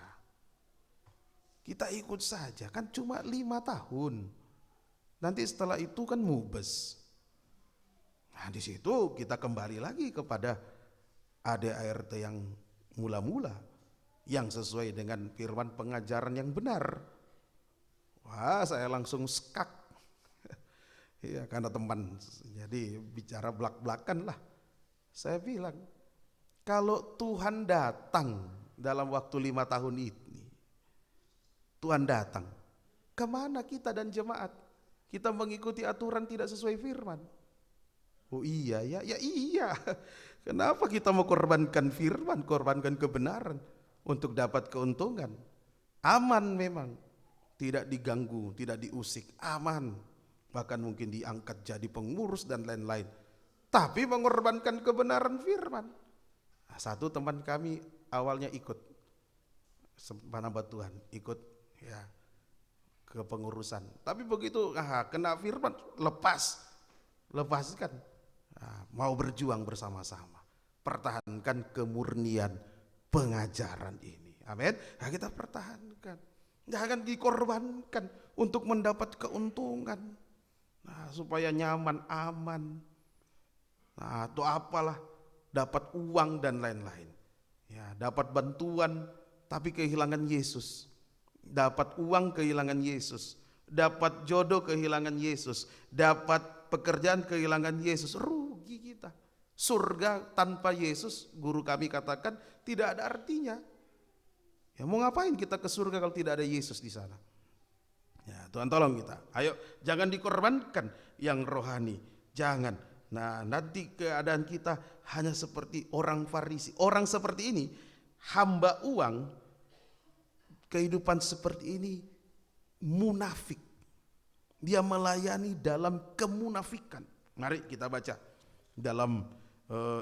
Kita ikut saja, kan cuma 5 tahun. Nanti setelah itu kan mubes. Nah, di situ kita kembali lagi kepada ADART yang mula-mula, yang sesuai dengan firman pengajaran yang benar. Wah, saya langsung skak. Ya, karena teman, jadi bicara belak-belakan lah. Saya bilang, kalau Tuhan datang dalam waktu 5 tahun ini, Tuhan datang, kemana kita dan jemaat? Kita mengikuti aturan tidak sesuai firman. Oh iya ya, ya iya. Kenapa kita mau korbankan firman, korbankan kebenaran untuk dapat keuntungan? Aman memang, tidak diganggu, tidak diusik, aman. Bahkan mungkin diangkat jadi pengurus dan lain-lain. Tapi mengorbankan kebenaran firman. Nah, satu teman kami awalnya ikut, hamba Tuhan, ikut ya ke pengurusan. Tapi begitu kena firman, lepaskan. Nah, mau berjuang bersama-sama, pertahankan kemurnian pengajaran ini. Amin. Nah, kita pertahankan, jangan dikorbankan untuk mendapat keuntungan. Nah, supaya nyaman, aman. Nah, atau apalah, dapat uang dan lain-lain. Ya, dapat bantuan tapi kehilangan Yesus. Dapat uang kehilangan Yesus, dapat jodoh kehilangan Yesus, dapat pekerjaan kehilangan Yesus, rugi kita. Surga tanpa Yesus, guru kami katakan, tidak ada artinya. Ya, mau ngapain kita ke surga kalau tidak ada Yesus di sana? Ya, Tuhan tolong kita. Ayo, jangan dikorbankan yang rohani, jangan. Nah, nanti keadaan kita hanya seperti orang Farisi. Orang seperti ini, hamba uang. Kehidupan seperti ini munafik. Dia melayani dalam kemunafikan. Mari kita baca dalam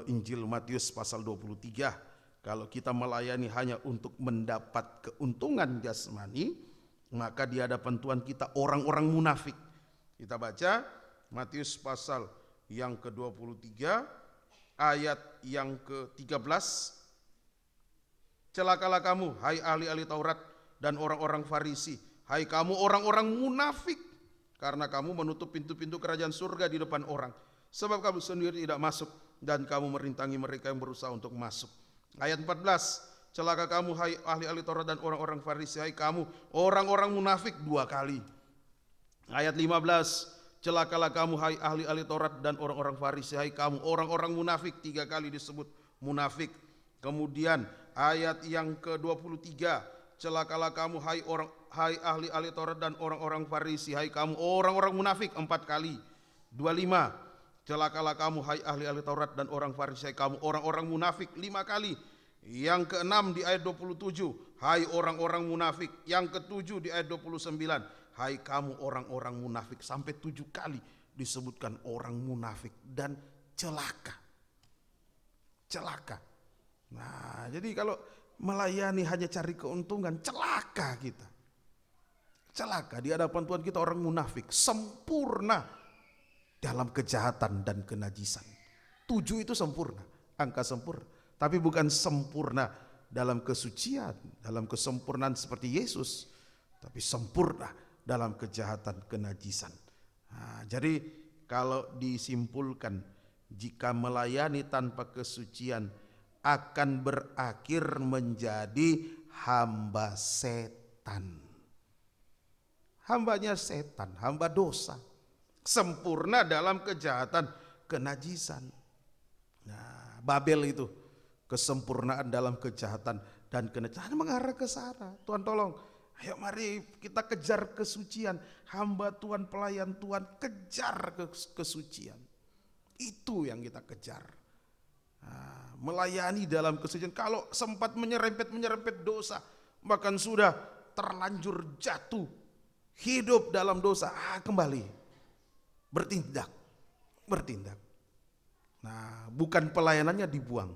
Injil Matius pasal 23 Kalau kita melayani hanya untuk mendapat keuntungan jasmani, maka di hadapan Tuhan kita orang-orang munafik. Kita baca Matius pasal yang ke-23 ayat yang ke-13. Celakalah kamu, hai ahli-ahli Taurat dan orang-orang Farisi, hai kamu orang-orang munafik, karena kamu menutup pintu-pintu kerajaan surga di depan orang, sebab kamu sendiri tidak masuk dan kamu merintangi mereka yang berusaha untuk masuk. Ayat 14, celaka kamu hai ahli-ahli Taurat dan orang-orang Farisi, hai kamu orang-orang munafik, 2 kali. Ayat 15, celakalah kamu hai ahli-ahli Taurat dan orang-orang Farisi, hai kamu orang-orang munafik, 3 kali disebut munafik. Kemudian ayat yang ke-23, celakalah kamu hai ahli-ahli Taurat dan orang-orang Farisi, hai kamu orang-orang munafik, 4 kali. 25, celakalah kamu hai ahli-ahli Taurat dan orang Farisi, hai kamu orang-orang munafik, 5 kali. Yang ke-6 di ayat 27, hai orang-orang munafik. Yang ke-7 di ayat 29, hai kamu orang-orang munafik. Sampai 7 kali disebutkan orang munafik dan celaka. Celaka. Nah, jadi kalau melayani hanya cari keuntungan, celaka kita. Celaka di hadapan Tuhan kita orang munafik, sempurna dalam kejahatan dan kenajisan. 7 itu sempurna, angka sempurna. Tapi bukan sempurna dalam kesucian, dalam kesempurnaan seperti Yesus, tapi sempurna dalam kejahatan kenajisan. Nah, jadi kalau disimpulkan, jika melayani tanpa kesucian akan berakhir menjadi hamba setan. Hambanya setan, hamba dosa. Sempurna dalam kejahatan kenajisan. Nah, Babel itu kesempurnaan dalam kejahatan dan kenajisan mengarah ke sana. Tuhan tolong, ayo mari kita kejar kesucian. Hamba Tuhan, pelayan Tuhan, kejar kesucian. Itu yang kita kejar. Nah, melayani dalam kesucian. Kalau sempat menyerempet dosa, bahkan sudah terlanjur jatuh, hidup dalam dosa, kembali bertindak. Nah, bukan pelayanannya dibuang,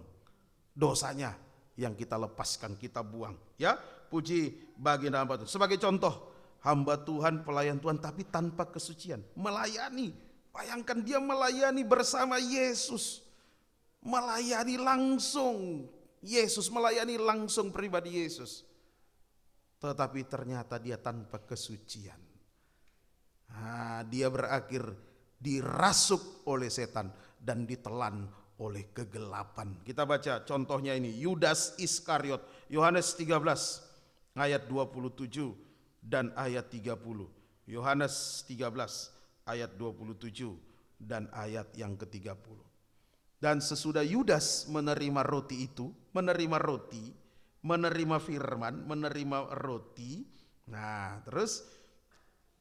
dosanya yang kita lepaskan, kita buang. Ya, puji bagi nama Tuhan. Sebagai contoh, hamba Tuhan, pelayan Tuhan, tapi tanpa kesucian, melayani. Bayangkan dia melayani bersama Yesus. Melayani langsung Yesus, melayani langsung pribadi Yesus. Tetapi ternyata dia tanpa kesucian. Dia berakhir dirasuk oleh setan dan ditelan oleh kegelapan. Kita baca contohnya ini, Yudas Iskariot, Yohanes 13 ayat 27 dan ayat 30. Yohanes 13 ayat 27 dan ayat yang ke-30. Dan sesudah Yudas menerima roti itu, menerima firman, menerima roti. Nah, terus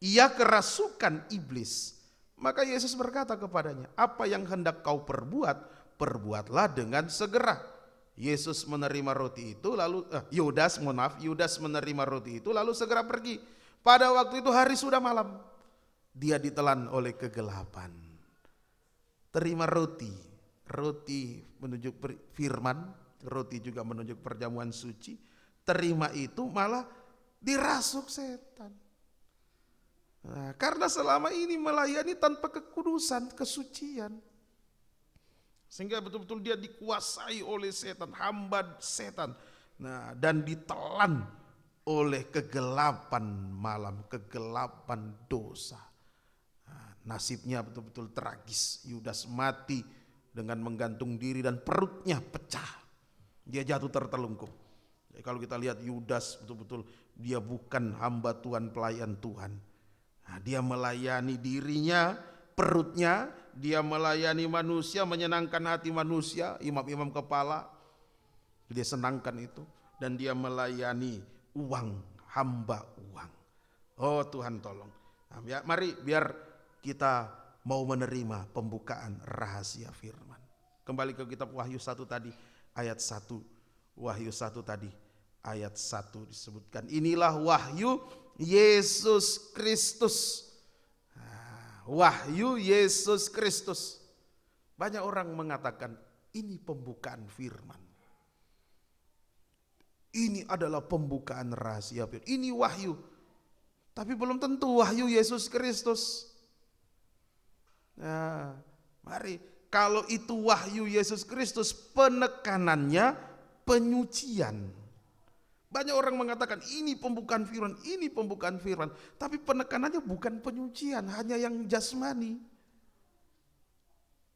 ia kerasukan iblis. Maka Yesus berkata kepadanya, apa yang hendak kau perbuat, perbuatlah dengan segera. Yesus menerima roti itu, lalu Yudas menerima roti itu, lalu segera pergi. Pada waktu itu hari sudah malam. Dia ditelan oleh kegelapan. Terima roti menunjuk firman, roti juga menunjuk perjamuan suci. Terima itu malah dirasuk setan. Nah, karena selama ini melayani tanpa kekudusan, kesucian, sehingga betul-betul dia dikuasai oleh setan, hamba setan. Nah, dan ditelan oleh kegelapan malam, kegelapan dosa. Nah, nasibnya betul-betul tragis. Yudas mati dengan menggantung diri dan perutnya pecah. Dia jatuh tertelungkup. Jadi kalau kita lihat Yudas betul-betul dia bukan hamba Tuhan, pelayan Tuhan. Nah, dia melayani dirinya, perutnya, dia melayani manusia, menyenangkan hati manusia, imam-imam kepala. Dia senangkan itu. Dan dia melayani uang, hamba uang. Oh Tuhan tolong. Nah, mari biar kita mau menerima pembukaan rahasia firman. Kembali ke kitab Wahyu 1 tadi, ayat 1. Wahyu 1 tadi, ayat 1 disebutkan. Inilah wahyu Yesus Kristus. Wahyu Yesus Kristus. Banyak orang mengatakan ini pembukaan firman. Ini adalah pembukaan rahasia firman. Ini wahyu. Tapi belum tentu wahyu Yesus Kristus. Nah, mari, kalau itu wahyu Yesus Kristus, penekanannya penyucian. Banyak orang mengatakan ini pembukaan firman, ini pembukaan firman. Tapi penekanannya bukan penyucian, hanya yang jasmani.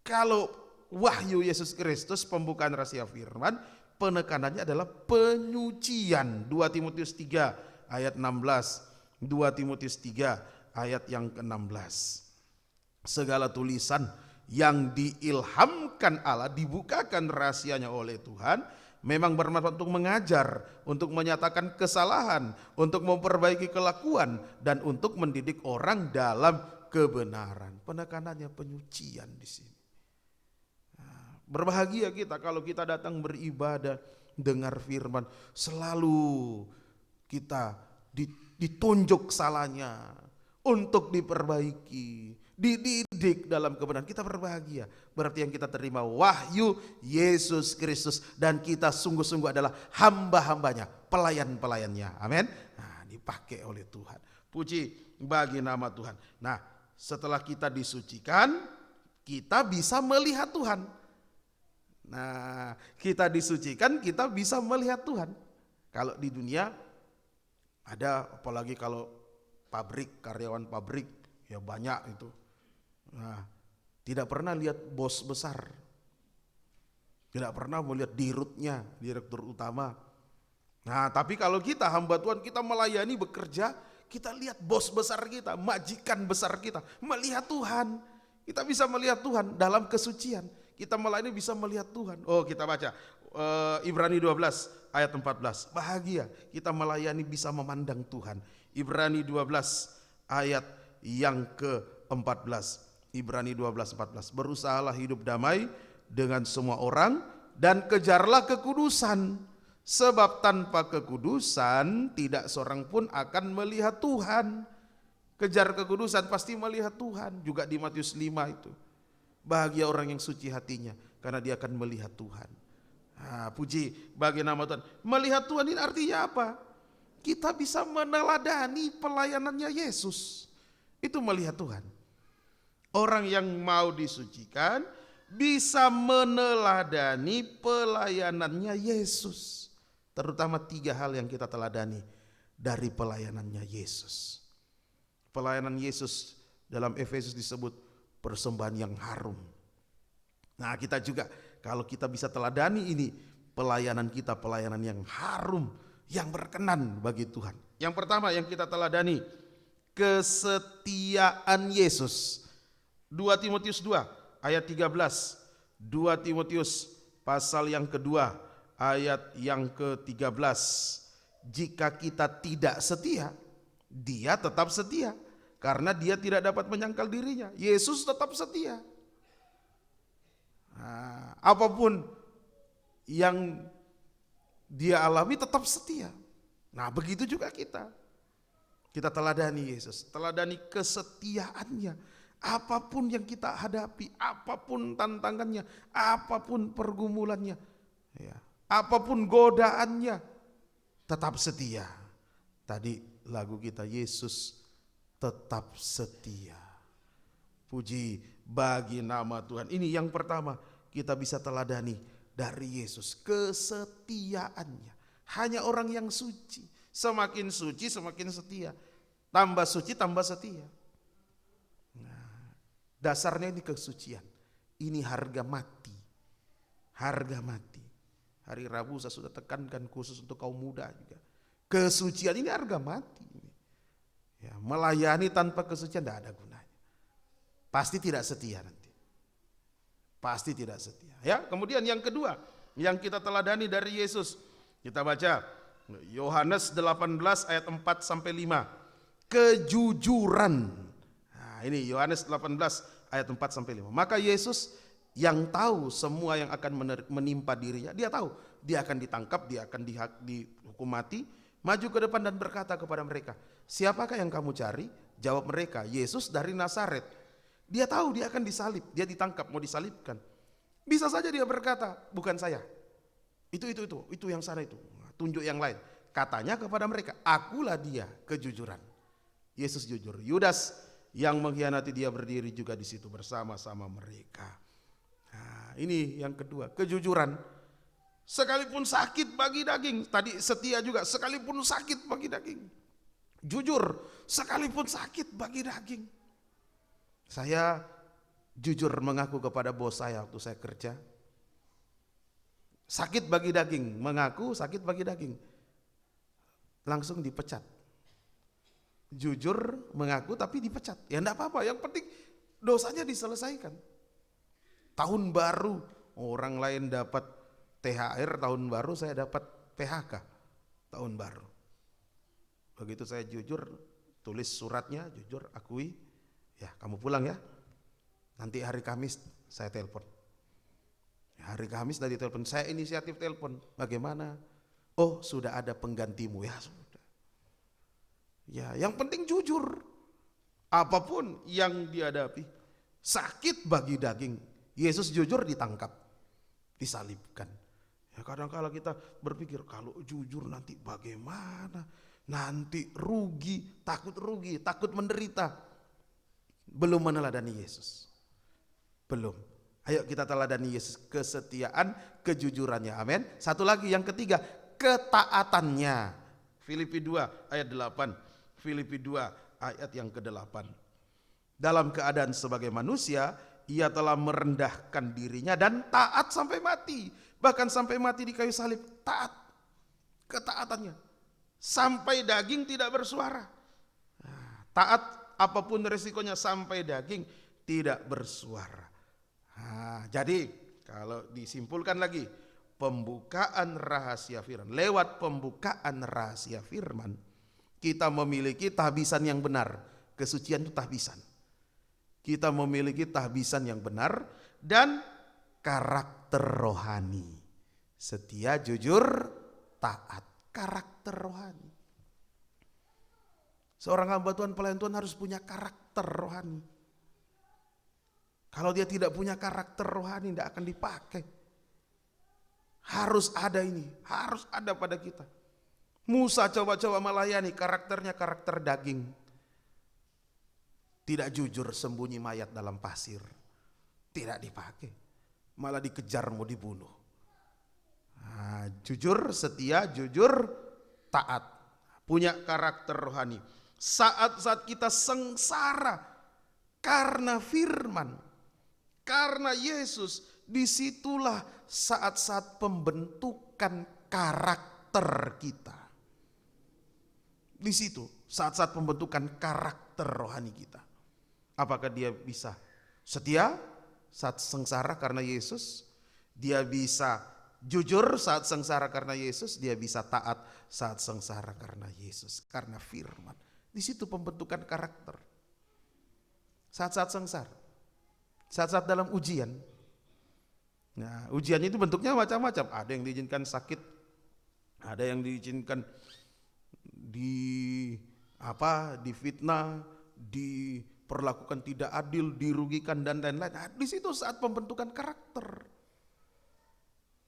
Kalau wahyu Yesus Kristus, pembukaan rahasia firman, penekanannya adalah penyucian. 2 Timotius 3 ayat 16. 2 Timotius 3 ayat yang ke-16. Segala tulisan yang diilhamkan Allah, dibukakan rahasianya oleh Tuhan, memang bermanfaat untuk mengajar, untuk menyatakan kesalahan, untuk memperbaiki kelakuan, dan untuk mendidik orang dalam kebenaran. Penekanannya penyucian di sini. Berbahagia kita kalau kita datang beribadah, dengar firman, selalu kita ditunjuk salahnya untuk diperbaiki, dididik dalam kebenaran. Kita berbahagia, berarti yang kita terima wahyu Yesus Kristus, dan kita sungguh-sungguh adalah hamba-hambanya, pelayan-pelayannya. Amin. Nah, dipakai oleh Tuhan. Puji bagi nama Tuhan. Nah, setelah kita disucikan, kita bisa melihat Tuhan. Nah, kita disucikan, kita bisa melihat Tuhan. Kalau di dunia ada, apalagi kalau pabrik, karyawan pabrik, ya banyak itu. Nah, tidak pernah lihat bos besar, tidak pernah melihat dirutnya, direktur utama. Nah, tapi kalau kita hamba Tuhan, kita melayani, bekerja, kita lihat bos besar kita, majikan besar kita, melihat Tuhan. Kita bisa melihat Tuhan dalam kesucian. Kita melayani bisa melihat Tuhan. Oh, kita baca Ibrani 12 ayat 14. Bahagia kita melayani bisa memandang Tuhan. Ibrani 12 ayat yang ke-14. Ibrani 12:14. Berusahalah hidup damai dengan semua orang dan kejarlah kekudusan, sebab tanpa kekudusan tidak seorang pun akan melihat Tuhan. Kejar kekudusan pasti melihat Tuhan. Juga di Matius 5 itu. Bahagia orang yang suci hatinya, karena dia akan melihat Tuhan. Nah, puji bagi nama Tuhan. Melihat Tuhan ini artinya apa? Kita bisa meneladani pelayanannya Yesus. Itu melihat Tuhan. Orang yang mau disucikan bisa meneladani pelayanannya Yesus. Terutama 3 hal yang kita teladani dari pelayanannya Yesus. Pelayanan Yesus dalam Efesus disebut persembahan yang harum. Nah, kita juga kalau kita bisa teladani ini, pelayanan kita pelayanan yang harum, yang berkenan bagi Tuhan. Yang pertama yang kita teladani, kesetiaan Yesus. 2 Timotius 2 ayat 13. 2 Timotius pasal yang kedua ayat yang ke-13. Jika kita tidak setia, dia tetap setia. Karena dia tidak dapat menyangkal dirinya. Yesus tetap setia. Nah, apapun yang dia alami tetap setia. Nah, begitu juga kita. Kita teladani Yesus, teladani kesetiaannya. Apapun yang kita hadapi, apapun tantangannya, apapun pergumulannya, ya, apapun godaannya, tetap setia. Tadi lagu kita, Yesus tetap setia. Puji bagi nama Tuhan. Ini yang pertama kita bisa teladani dari Yesus, kesetiaannya. Hanya orang yang suci, semakin setia. Tambah suci, tambah setia. Nah, dasarnya ini kesucian. Ini harga mati. Harga mati. Hari Rabu saya sudah tekankan khusus untuk kaum muda juga. Kesucian ini harga mati. Ya, melayani tanpa kesucian tidak ada gunanya. Pasti tidak setia nanti. Pasti tidak setia. Ya, kemudian yang kedua yang kita teladani dari Yesus, kita baca Yohanes 18 ayat 4 sampai 5. Kejujuran. Nah, ini Yohanes 18 ayat 4 sampai 5. Maka Yesus yang tahu semua yang akan menimpa dirinya, dia tahu dia akan ditangkap, dia akan dihukum mati, maju ke depan dan berkata kepada mereka, siapakah yang kamu cari? Jawab mereka, Yesus dari Nazaret. Dia tahu dia akan disalib, dia ditangkap, mau disalibkan. Bisa saja dia berkata, bukan saya. Itu yang sana itu. Nah, tunjuk yang lain. Katanya kepada mereka, akulah dia, kejujuran. Yesus jujur. Yudas yang mengkhianati dia berdiri juga di situ bersama-sama mereka. Nah, ini yang kedua, kejujuran. Sekalipun sakit bagi daging. Tadi setia juga, sekalipun sakit bagi daging. Jujur, sekalipun sakit bagi daging. Saya jujur mengaku kepada bos saya waktu saya kerja. Sakit bagi daging, mengaku sakit bagi daging. Langsung dipecat. Jujur mengaku tapi dipecat. Ya enggak apa-apa, yang penting dosanya diselesaikan. Tahun baru, orang lain dapat THR tahun baru, saya dapat PHK tahun baru. Begitu saya jujur, tulis suratnya, jujur, akui, ya kamu pulang ya. Nanti hari Kamis saya telepon. Hari Kamis dari telepon, saya inisiatif telepon. Bagaimana? Oh, sudah ada penggantimu. Ya sudah. Ya, yang penting jujur. Apapun yang dihadapi, sakit bagi daging. Yesus jujur ditangkap, disalibkan. Ya, kadang-kala kita berpikir kalau jujur nanti bagaimana? Nanti rugi, takut menderita. Belum meneladani Yesus. Belum. Ayo kita teladani Yesus, kesetiaan, kejujurannya. Amin. Satu lagi yang ketiga, ketaatannya. Filipi 2 ayat 8. Filipi 2 ayat yang ke-8. Dalam keadaan sebagai manusia, ia telah merendahkan dirinya dan taat sampai mati. Bahkan sampai mati di kayu salib, taat. Ketaatannya. Sampai daging tidak bersuara. Taat apapun resikonya sampai daging tidak bersuara. Jadi kalau disimpulkan lagi, pembukaan rahasia firman. Lewat pembukaan rahasia firman, kita memiliki tahbisan yang benar. Kesucian itu tahbisan. Kita memiliki tahbisan yang benar dan karakter rohani. Setia, jujur, taat. Karakter rohani. Seorang hamba Tuhan, pelayan Tuhan harus punya karakter rohani. Kalau dia tidak punya karakter rohani, tidak akan dipakai. Harus ada ini, harus ada pada kita. Musa coba-coba melayani, karakternya karakter daging. Tidak jujur, sembunyi mayat dalam pasir. Tidak dipakai, malah dikejar mau dibunuh. Jujur, setia, jujur, taat. Punya karakter rohani. Saat-saat kita sengsara karena firman, karena Yesus, disitulah saat-saat pembentukan karakter kita. Di situ saat-saat pembentukan karakter rohani kita. Apakah dia bisa setia saat sengsara karena Yesus? Dia bisa jujur saat sengsara karena Yesus? Dia bisa taat saat sengsara karena Yesus, karena firman. Di situ pembentukan karakter. Saat-saat sengsara, saat-saat dalam ujian. Nah, ujiannya itu bentuknya macam-macam. Ada yang diizinkan sakit, ada yang diizinkan difitnah, diperlakukan tidak adil, dirugikan dan lain-lain. Nah, di situ saat pembentukan karakter.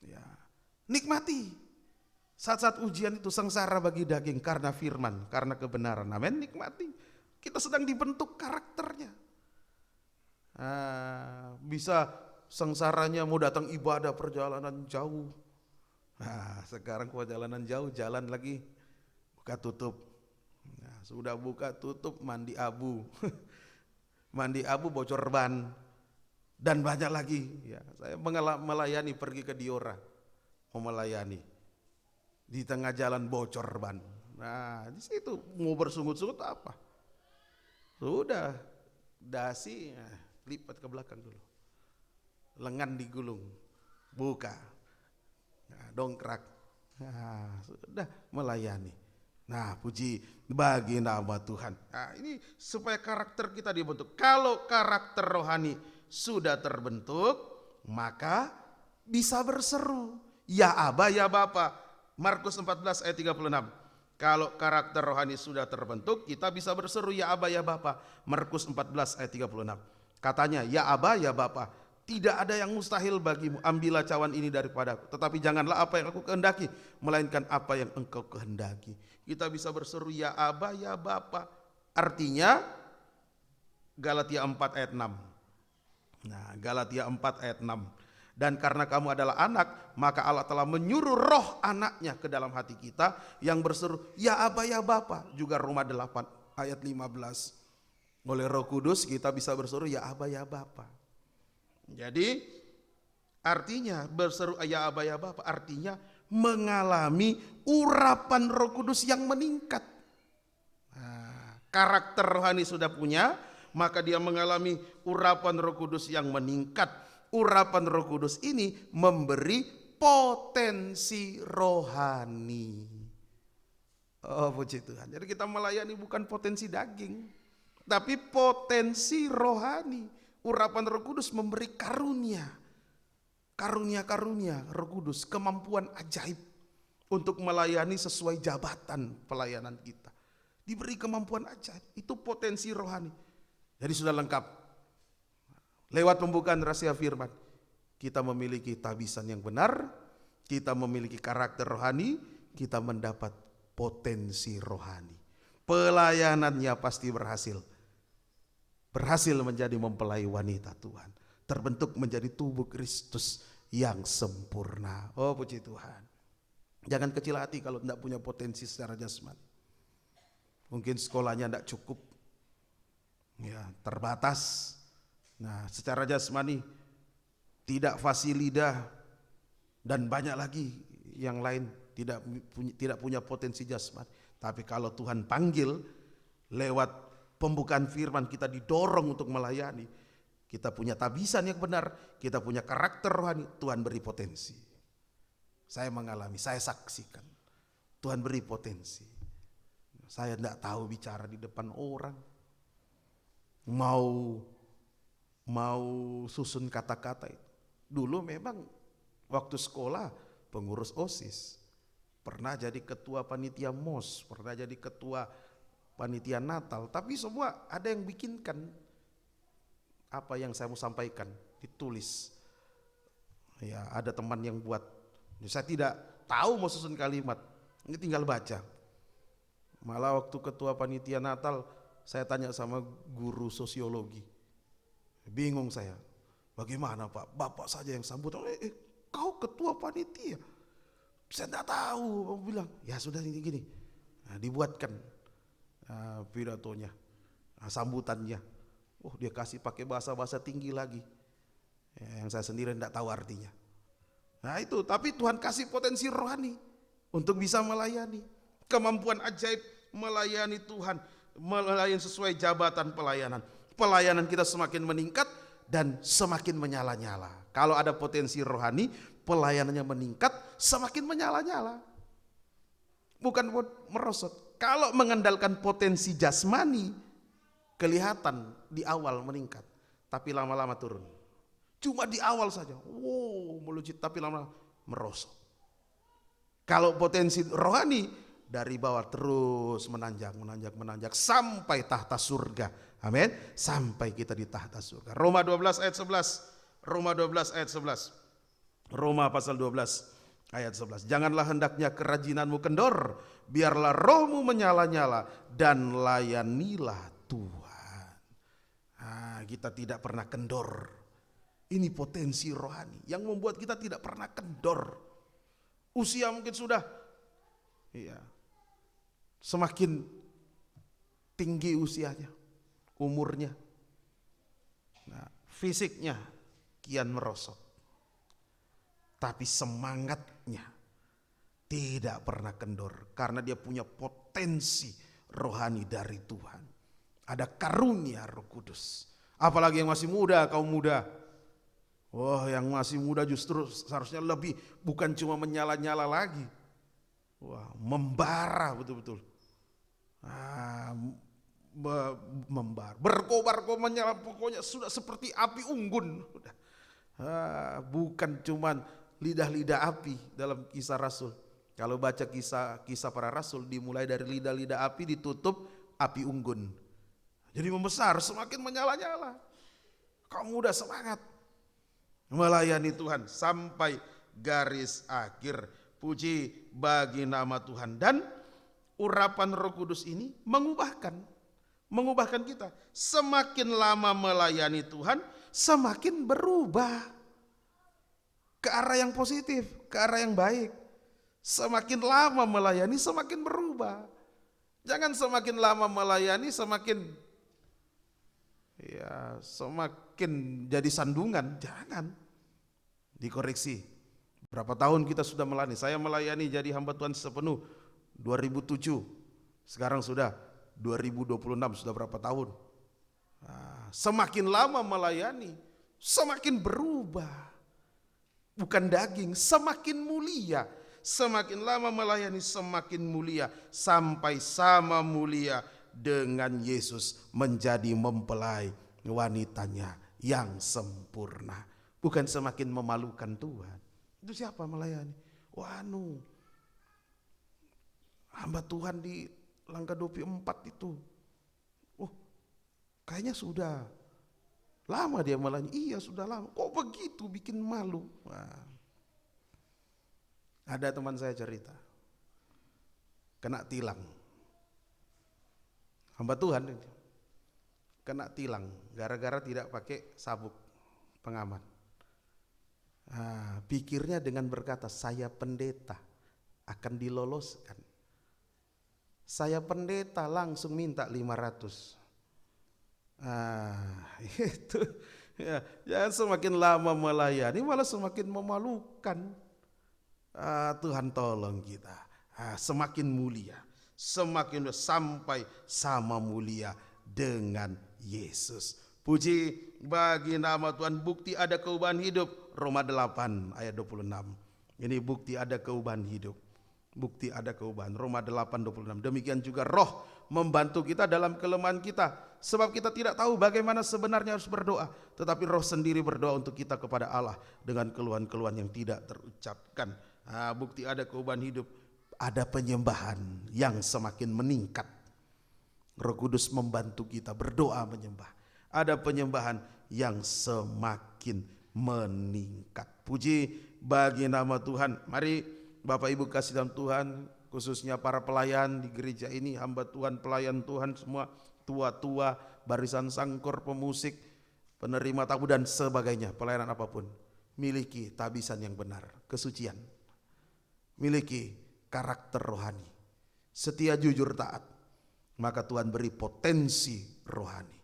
Ya, nikmati saat-saat ujian itu, sengsara bagi daging karena firman, karena kebenaran. Amin, nikmati. Kita sedang dibentuk karakternya. Bisa sengsaranya mau datang ibadah perjalanan jauh. Sekarang perjalanan jauh, jalan lagi buka tutup. Sudah buka tutup, mandi abu. Mandi abu, bocor ban. Dan banyak lagi. Ya, saya melayani, pergi ke Diora. Mau melayani. Di tengah jalan bocor ban. Nah, di situ mau bersungut-sungut apa? Sudah, dasi lipat ke belakang dulu. Lengan digulung. Buka. Nah, dongkrak. Nah, sudah melayani. Nah, puji bagi nama Tuhan. Nah, ini supaya karakter kita dibentuk. Kalau karakter rohani sudah terbentuk, maka bisa berseru, ya Aba, ya Bapa. Markus 14 ayat 36. Kalau karakter rohani sudah terbentuk, kita bisa berseru, ya Aba, ya Bapa. Markus 14 ayat 36. Katanya, ya Aba, ya Bapa. Tidak ada yang mustahil bagimu. Ambillah cawan ini daripadaku, tetapi janganlah apa yang aku kehendaki, melainkan apa yang engkau kehendaki. Kita bisa berseru ya Aba, ya Bapa. Artinya Galatia 4 ayat 6. Nah, Galatia 4 ayat 6. Dan karena kamu adalah anak, maka Allah telah menyuruh roh anaknya ke dalam hati kita yang berseru ya Aba, ya Bapa. Juga Roma 8 ayat 15. Oleh Roh Kudus kita bisa berseru ya Aba, ya Bapa. Jadi artinya berseru ya Aba, ya Bapa artinya mengalami urapan Roh Kudus yang meningkat. Nah, karakter rohani sudah punya, maka dia mengalami urapan Roh Kudus yang meningkat. Urapan Roh Kudus ini memberi potensi rohani. Oh puji Tuhan. Jadi kita melayani bukan potensi daging, tapi potensi rohani. Urapan Roh Kudus memberi karunia. Karunia-karunia Roh Kudus, kemampuan ajaib untuk melayani sesuai jabatan pelayanan kita. Diberi kemampuan ajaib, itu potensi rohani. Jadi sudah lengkap. Lewat pembukaan rahasia firman, kita memiliki tabisan yang benar, kita memiliki karakter rohani, kita mendapat potensi rohani. Pelayanannya pasti berhasil. Berhasil menjadi mempelai wanita Tuhan. Terbentuk menjadi tubuh Kristus yang sempurna. Oh puji Tuhan. Jangan kecil hati kalau tidak punya potensi secara jasmani. Mungkin sekolahnya tidak cukup, ya terbatas. Nah secara jasmani tidak fasih lidah dan banyak lagi yang lain tidak punya potensi jasmani. Tapi kalau Tuhan panggil lewat pembukaan firman kita didorong untuk melayani, kita punya tabisan yang benar, kita punya karakter rohani, Tuhan beri potensi. Saya mengalami, saya saksikan, Tuhan beri potensi. Saya tidak tahu bicara di depan orang, mau susun kata-kata itu. Dulu memang waktu sekolah pengurus OSIS, pernah jadi ketua panitia MOS, pernah jadi ketua panitia Natal, tapi semua ada yang bikinkan apa yang saya mau sampaikan, ditulis. Ya, ada teman yang buat. Saya tidak tahu mau susun kalimat, ini tinggal baca. Malah waktu ketua panitia Natal, saya tanya sama guru sosiologi. Bingung saya, bagaimana Pak? Bapak saja yang sambut. Kau ketua panitia? Saya tidak tahu. Bapak bilang, ya sudah gini. Nah, dibuatkan pidatonya, sambutannya. Oh dia kasih pakai bahasa-bahasa tinggi lagi, yang saya sendiri tidak tahu artinya. Nah itu, tapi Tuhan kasih potensi rohani untuk bisa melayani. Kemampuan ajaib melayani Tuhan, melayani sesuai jabatan pelayanan. Pelayanan kita semakin meningkat dan semakin menyala-nyala. Kalau ada potensi rohani, pelayanannya meningkat, semakin menyala-nyala. Bukan merosot. Kalau mengandalkan potensi jasmani, kelihatan di awal meningkat, tapi lama-lama turun. Cuma di awal saja, melejit, tapi lama-lama merosot. Kalau potensi rohani, dari bawah terus menanjak sampai tahta surga. Amin. Sampai kita di tahta surga. Roma 12 ayat 11. Roma 12 ayat 11. Roma pasal 12 ayat 11. Janganlah hendaknya kerajinanmu kendor, biarlah rohmu menyala-nyala dan layanilah Tuhan. Nah, kita tidak pernah kendor. Ini potensi rohani yang membuat kita tidak pernah kendor. Usia mungkin sudah semakin tinggi usianya, umurnya. Nah, fisiknya kian merosot. Tapi semangatnya tidak pernah kendor karena dia punya potensi rohani dari Tuhan. Ada karunia Roh Kudus. Apalagi yang masih muda, kaum muda. Wah, yang masih muda justru seharusnya lebih, bukan cuma menyala-nyala lagi. Wah, membara betul-betul. Membara, berkobar-kobar menyala, pokoknya sudah seperti api unggun. Bukan cuma lidah-lidah api dalam Kisah Rasul. Kalau baca kisah para rasul, dimulai dari lidah-lidah api, ditutup api unggun. Jadi membesar, semakin menyala-nyala. Kamu udah semangat. melayani Tuhan sampai garis akhir. Puji bagi nama Tuhan. Dan urapan Roh Kudus ini mengubahkan kita. Semakin lama melayani Tuhan, semakin berubah ke arah yang positif, ke arah yang baik. Semakin lama melayani, semakin berubah. Jangan semakin lama melayani semakin jadi sandungan. Jangan. Dikoreksi. Berapa tahun kita sudah melayani? Saya melayani jadi hamba Tuhan sepenuh 2007. Sekarang sudah 2026, sudah berapa tahun? Semakin lama melayani, semakin berubah. Bukan daging, semakin mulia. Semakin lama melayani, semakin mulia. Sampai sama mulia dengan Yesus menjadi mempelai wanitanya yang sempurna. Bukan semakin memalukan Tuhan. Itu siapa melayani? Hamba Tuhan di Langkah 24 itu. Kayaknya sudah lama dia melayani. Iya sudah lama. Kok begitu, bikin malu. Ada teman saya cerita. Kena tilang. Hamba Tuhan kena tilang gara-gara tidak pakai sabuk pengaman. Pikirnya dengan berkata, saya pendeta akan diloloskan. Saya pendeta langsung minta 500. Itu ya, jangan semakin lama melayani malah semakin memalukan. Tuhan tolong kita. Semakin mulia, semakin sampai sama mulia dengan Yesus. Puji bagi nama Tuhan. Bukti ada keubahan hidup, Roma 8 ayat 26. Ini bukti ada keubahan hidup. Bukti ada keubahan, Roma 8:26. Demikian juga Roh membantu kita dalam kelemahan kita. Sebab kita tidak tahu bagaimana sebenarnya harus berdoa, tetapi Roh sendiri berdoa untuk kita kepada Allah dengan keluhan-keluhan yang tidak terucapkan. Bukti ada keubahan hidup, ada penyembahan yang semakin meningkat. Roh Kudus membantu kita berdoa menyembah. Ada penyembahan yang semakin meningkat. Puji bagi nama Tuhan. Mari Bapak Ibu kasih dalam Tuhan, khususnya para pelayan di gereja ini, hamba Tuhan, pelayan Tuhan semua, tua-tua, barisan sangkor, pemusik, penerima tamu dan sebagainya, pelayanan apapun, miliki tabisan yang benar, kesucian, miliki karakter rohani, setia, jujur, taat, maka Tuhan beri potensi rohani.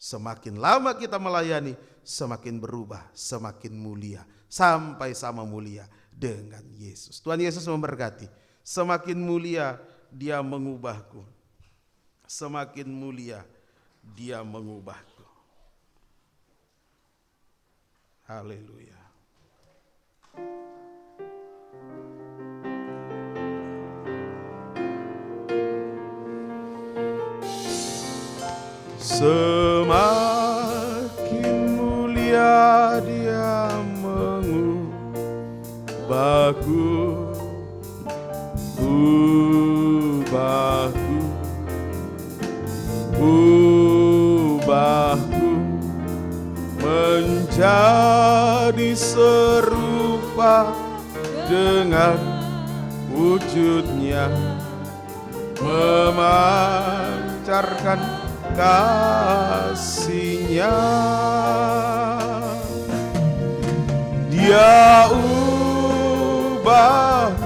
Semakin lama kita melayani, semakin berubah, semakin mulia, sampai sama mulia dengan Yesus. Tuhan Yesus memberkati. Semakin mulia Dia mengubahku. Semakin mulia Dia mengubahku. Haleluya. Semakin mulia Dia mengubahku, ubahku menjadi serupa dengan wujudnya, memancarkan kasih-Nya. Dia ubahku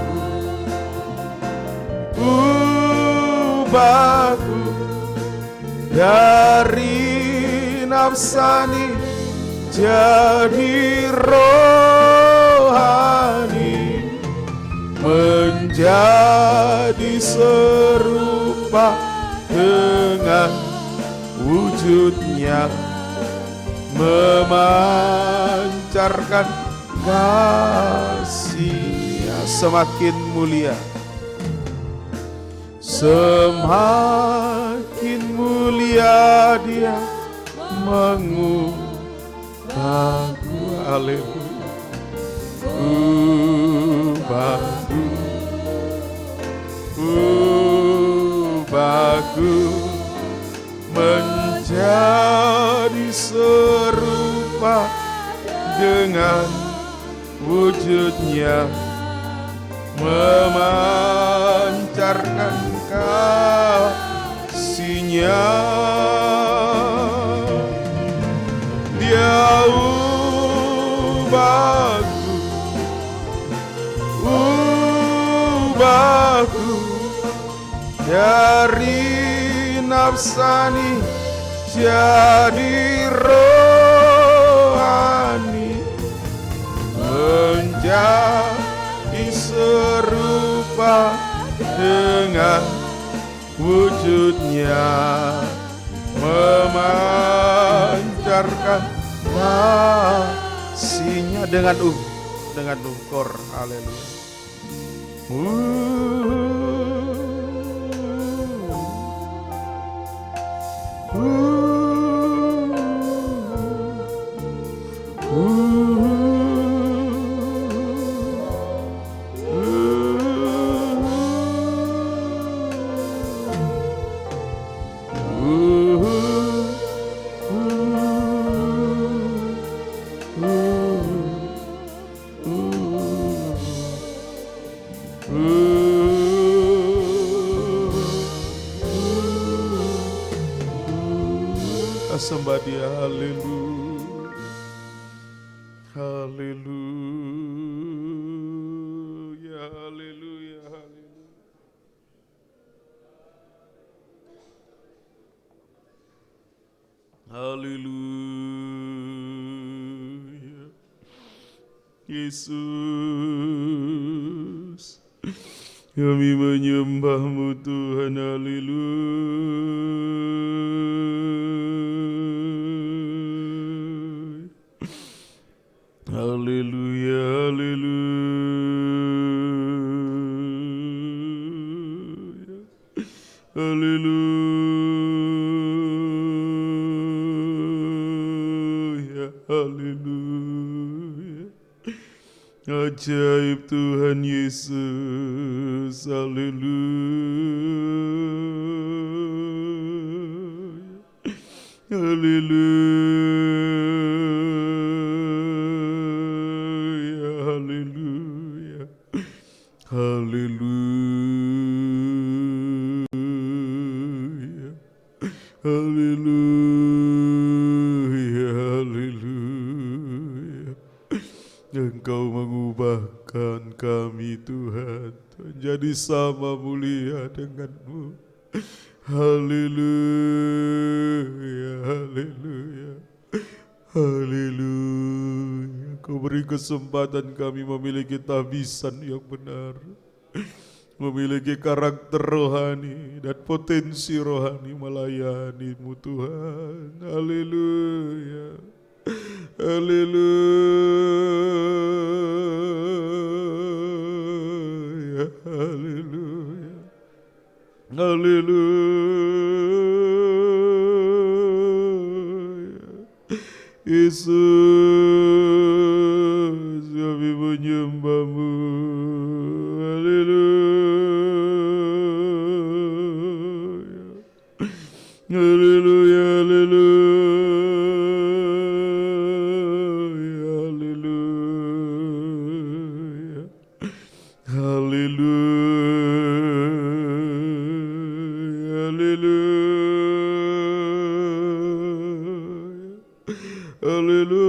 dari nafsani jadi rohani, menjadi serupa dengan wujudnya, memancarkan kasih-Nya. Semakin mulia, semakin mulia Dia mengubahku. Haleluya. Ubahku menjadi serupa dengan wujudnya memancarkan kasih-Nya. Dia ubahku dari nafsani jadi rohani, menjadi serupa dengan wujudnya, memancarkan kasih-Nya dengan kor. Haleluya. Sembah Dia. Haleluya, haleluya, haleluya, haleluya, haleluya. Yesus, kami menyembah-Mu Tuhan. Haleluya. Haleluya, haleluya, haleluya, haleluya. Ajaib Tuhan Yesus. Haleluya, haleluya, haleluya, haleluya, haleluya, haleluya. Engkau mengubahkan kami Tuhan menjadi sama mulia dengan-Mu. Haleluya, haleluya, haleluya. Kau beri kesempatan kami memiliki tabisan yang benar, memiliki karakter rohani dan potensi rohani melayani-Mu Tuhan. Haleluya, haleluya, haleluya, haleluya. Yesus, kami menyembah-Mu. Haleluya, haleluya, haleluya, haleluya, haleluya, haleluya, haleluya,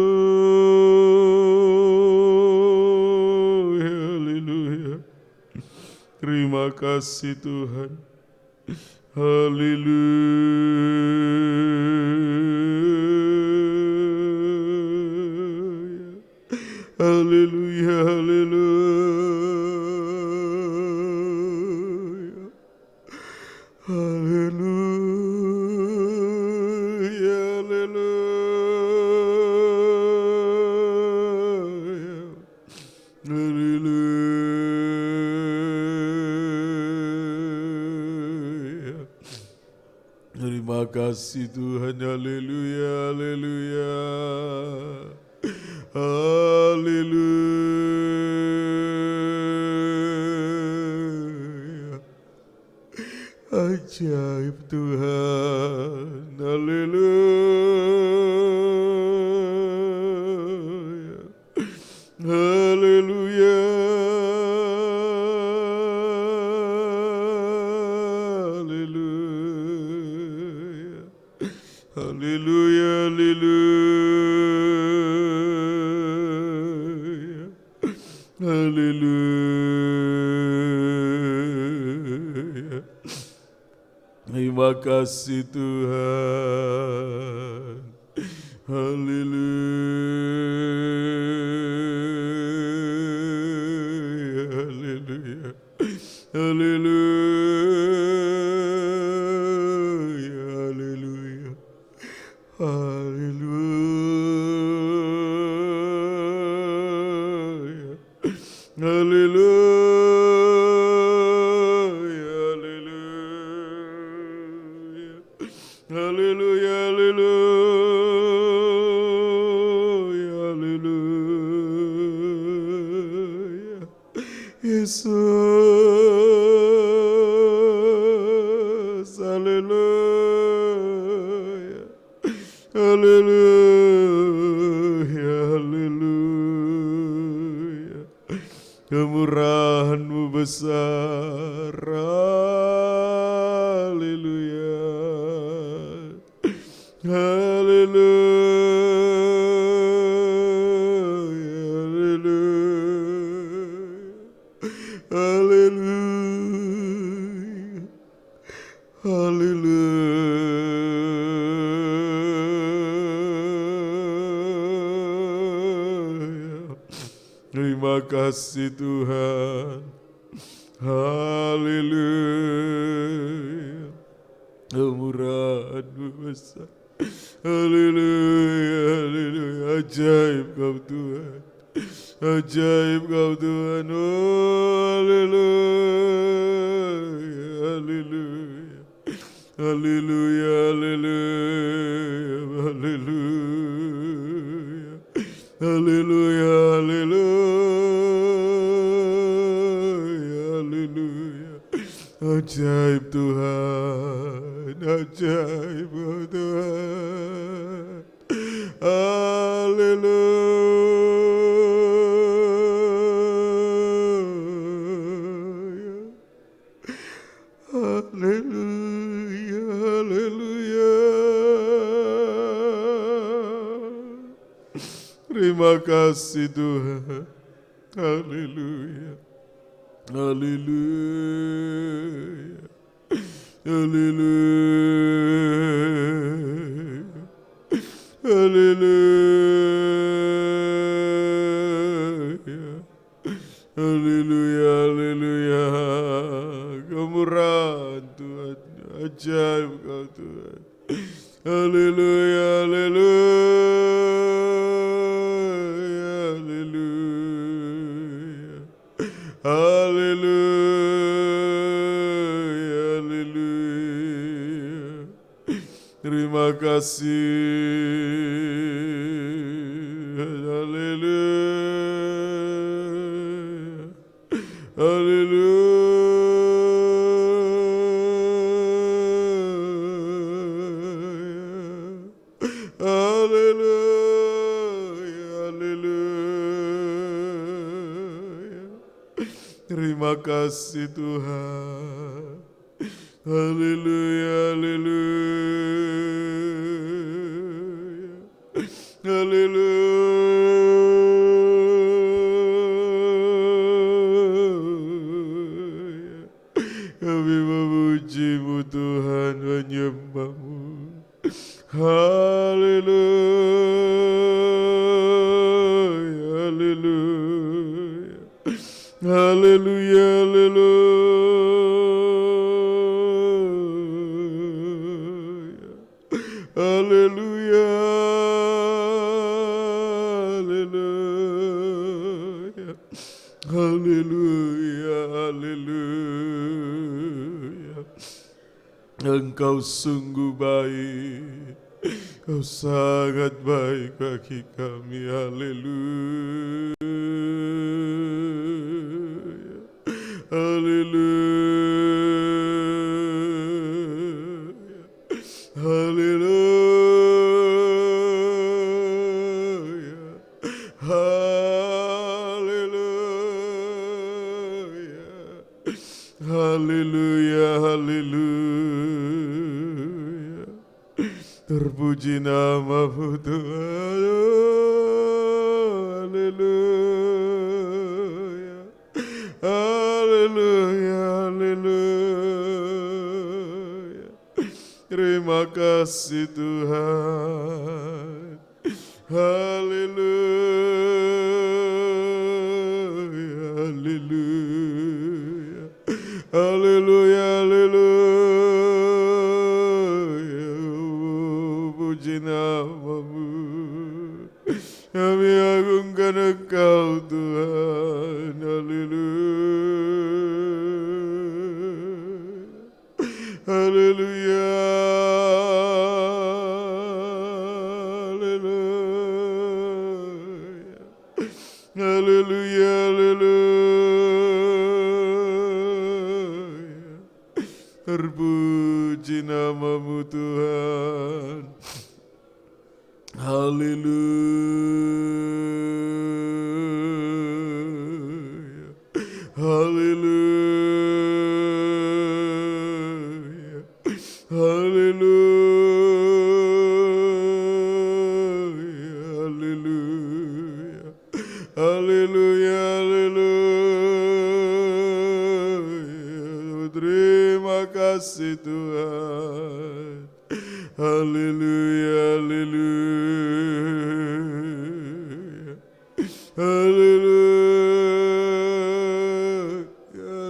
haleluya. Terima kasih Tuhan. Haleluya, haleluya, haleluya, haleluya, haleluya, haleluya. Terima kasih Tuhan. Haleluya, haleluya, haleluya. Ajaib Tuhan. Haleluya, Haleluya, haleluya. Haleluya. Terima kasih Tuhan. Haleluya, haleluya. Haleluya, haleluya. Haleluya. Haleluya, haleluya. Haleluya, haleluya, haleluya. Yesus, haleluya. Haleluya, haleluya. Kemurahan-Mu besar, haleluya. Haleluya, haleluya. Haleluya. Haleluya. Terima kasih Tuhan. Haleluya. Kemurahan-Mu besar. Haleluya, haleluya. Ajaib Kau Tuhan. Ajaib Kau Tuhan. Oh, haleluya, haleluya. Haleluya, haleluya, haleluya. Haleluya, haleluya, haleluya. Ajaib Tuhan, ajaib Tuhan. Haleluya. Haleluya, haleluya. Terima kasih Tuhan. Haleluya. Haleluya. Haleluya. Haleluya. Haleluya, haleluya. Kemurahan Tuhan, ajaib Kau Tuhan. Haleluya, haleluya, haleluya. Haleluya, haleluya. Terima kasih. Haleluya. Haleluya. Haleluya. Haleluya. Terima kasih Tuhan. Haleluya, haleluya. Haleluya. Kami memuji-Mu Tuhan, menyembah-Mu. Haleluya, haleluya. Haleluya, haleluya. Haleluya, haleluya. Haleluya, haleluya. Engkau sungguh baik, Kau sangat baik bagi kami. Haleluya. Haleluya. Haleluya. Haleluya. Haleluya. Haleluya. Terpuji nama-Mu Tuhan. Haleluya. Haleluya, haleluya. Terima kasih Tuhan. Haleluya, haleluya. Haleluya, haleluya. Puji nama-Mu. Kami agungkan Engkau Tuhan. Haleluya. Haleluya. Haleluya. Haleluya. Haleluya. Terpuji nama-Mu Tuhan. Haleluya. Haleluya. Haleluya. Haleluya. Haleluya. Haleluya. Terima kasih Tuhan. Haleluya. Haleluya. Haleluya.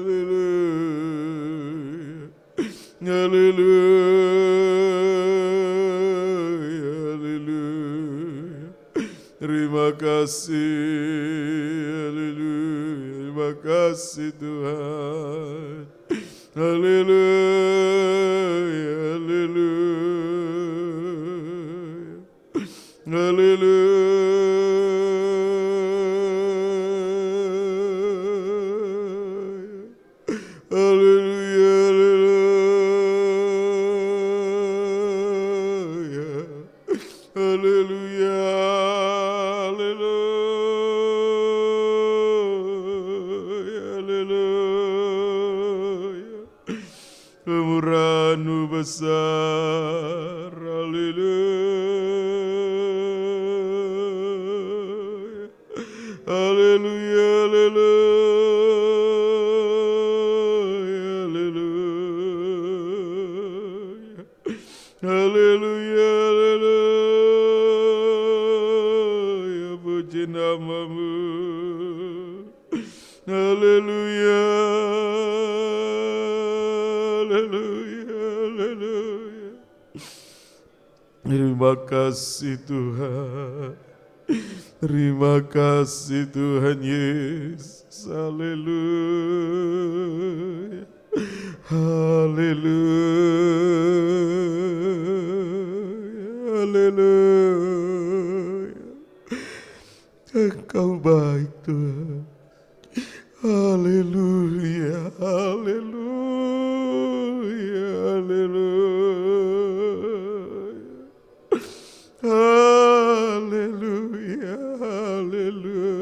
Haleluya. Haleluya. Haleluya. Terima kasih. Haleluya. Terima kasih Tuhan. Haleluya. Haleluya. Haleluya. Haleluya. Haleluya. Haleluya. Haleluya. Kemurahan-Mu besar. Haleluya. Haleluya. Haleluya. Haleluya. Haleluya. Puji nama-Mu. Haleluya. Haleluya. Haleluya. Terima kasih Tuhan. Terima kasih Tuhan Yesus. Haleluya. Haleluya. Haleluya. Engkau baik Tuhan. Haleluya. Haleluya. Haleluya. Haleluya. Haleluya.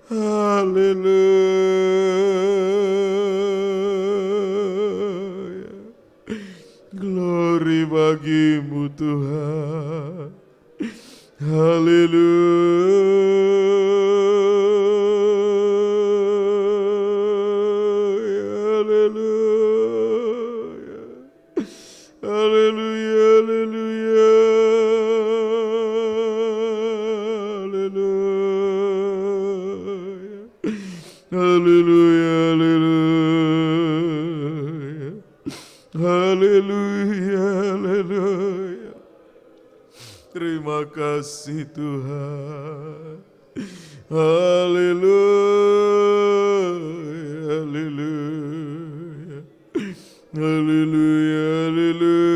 Haleluya. Glory bagi-Mu Tuhan. Haleluya. Haleluya. Haleluya. Haleluya. Haleluya. Haleluya. Haleluya. Terima kasih Tuhan. Haleluya. Haleluya. Haleluya. Haleluya.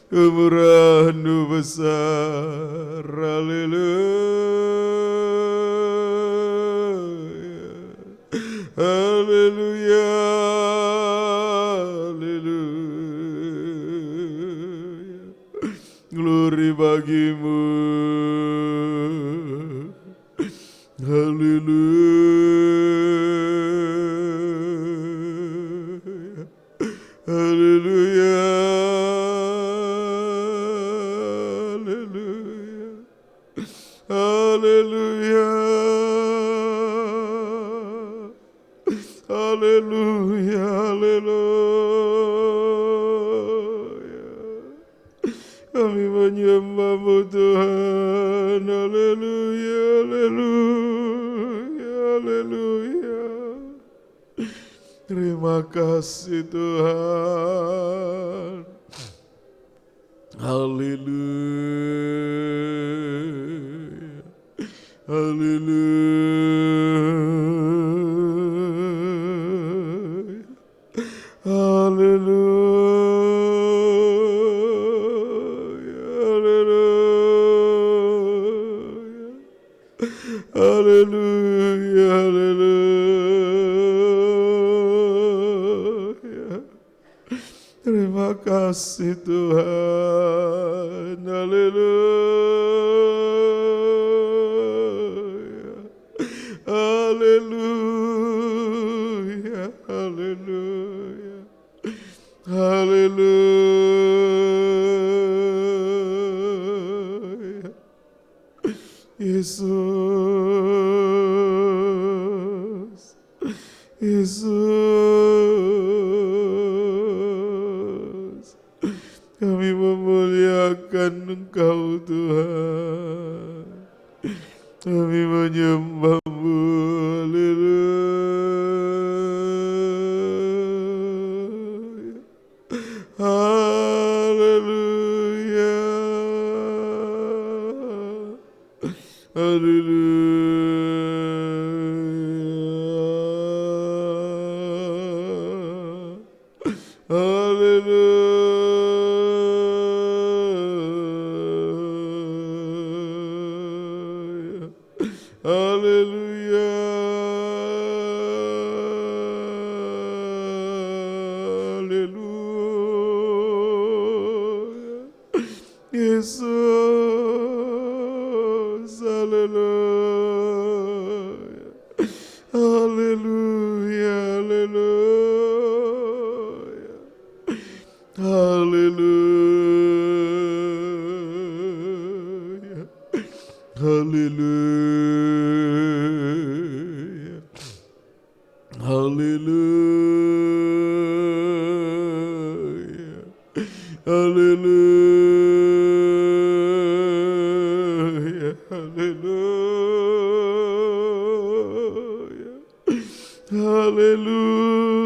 Kemurahan-Mu besar. Haleluya. Haleluya. Haleluya. Glory bagi-Mu. Haleluya. haleluya, haleluya. Kami menyembah-Mu Tuhan, haleluya, haleluya, haleluya. Terima kasih Tuhan. Haleluya. Haleluya. Haleluya. Haleluya. Haleluya. Haleluya. Terima kasih Tuhan. Haleluya. Haleluya. Haleluya. Haleluya. Yesus. Yesus. Kami memuliakan Engkau Tuhan. Kami menyembah-Mu. Haleluya. Haleluya. Haleluya. Haleluya. Haleluya. Yesus. Haleluya. Haleluya. Haleluya. Haleluya. Haleluya. Haleluya. Haleluya. Haleluya.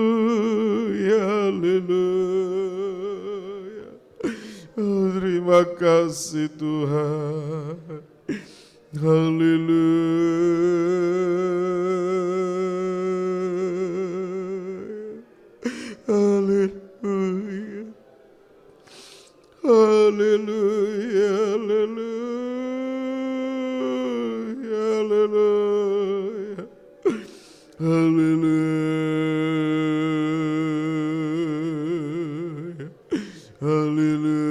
Haleluya. Haleluya. Oh, terima kasih Tuhan. Haleluya. Haleluya. Haleluya. Haleluya. Haleluya. Haleluya. Haleluya.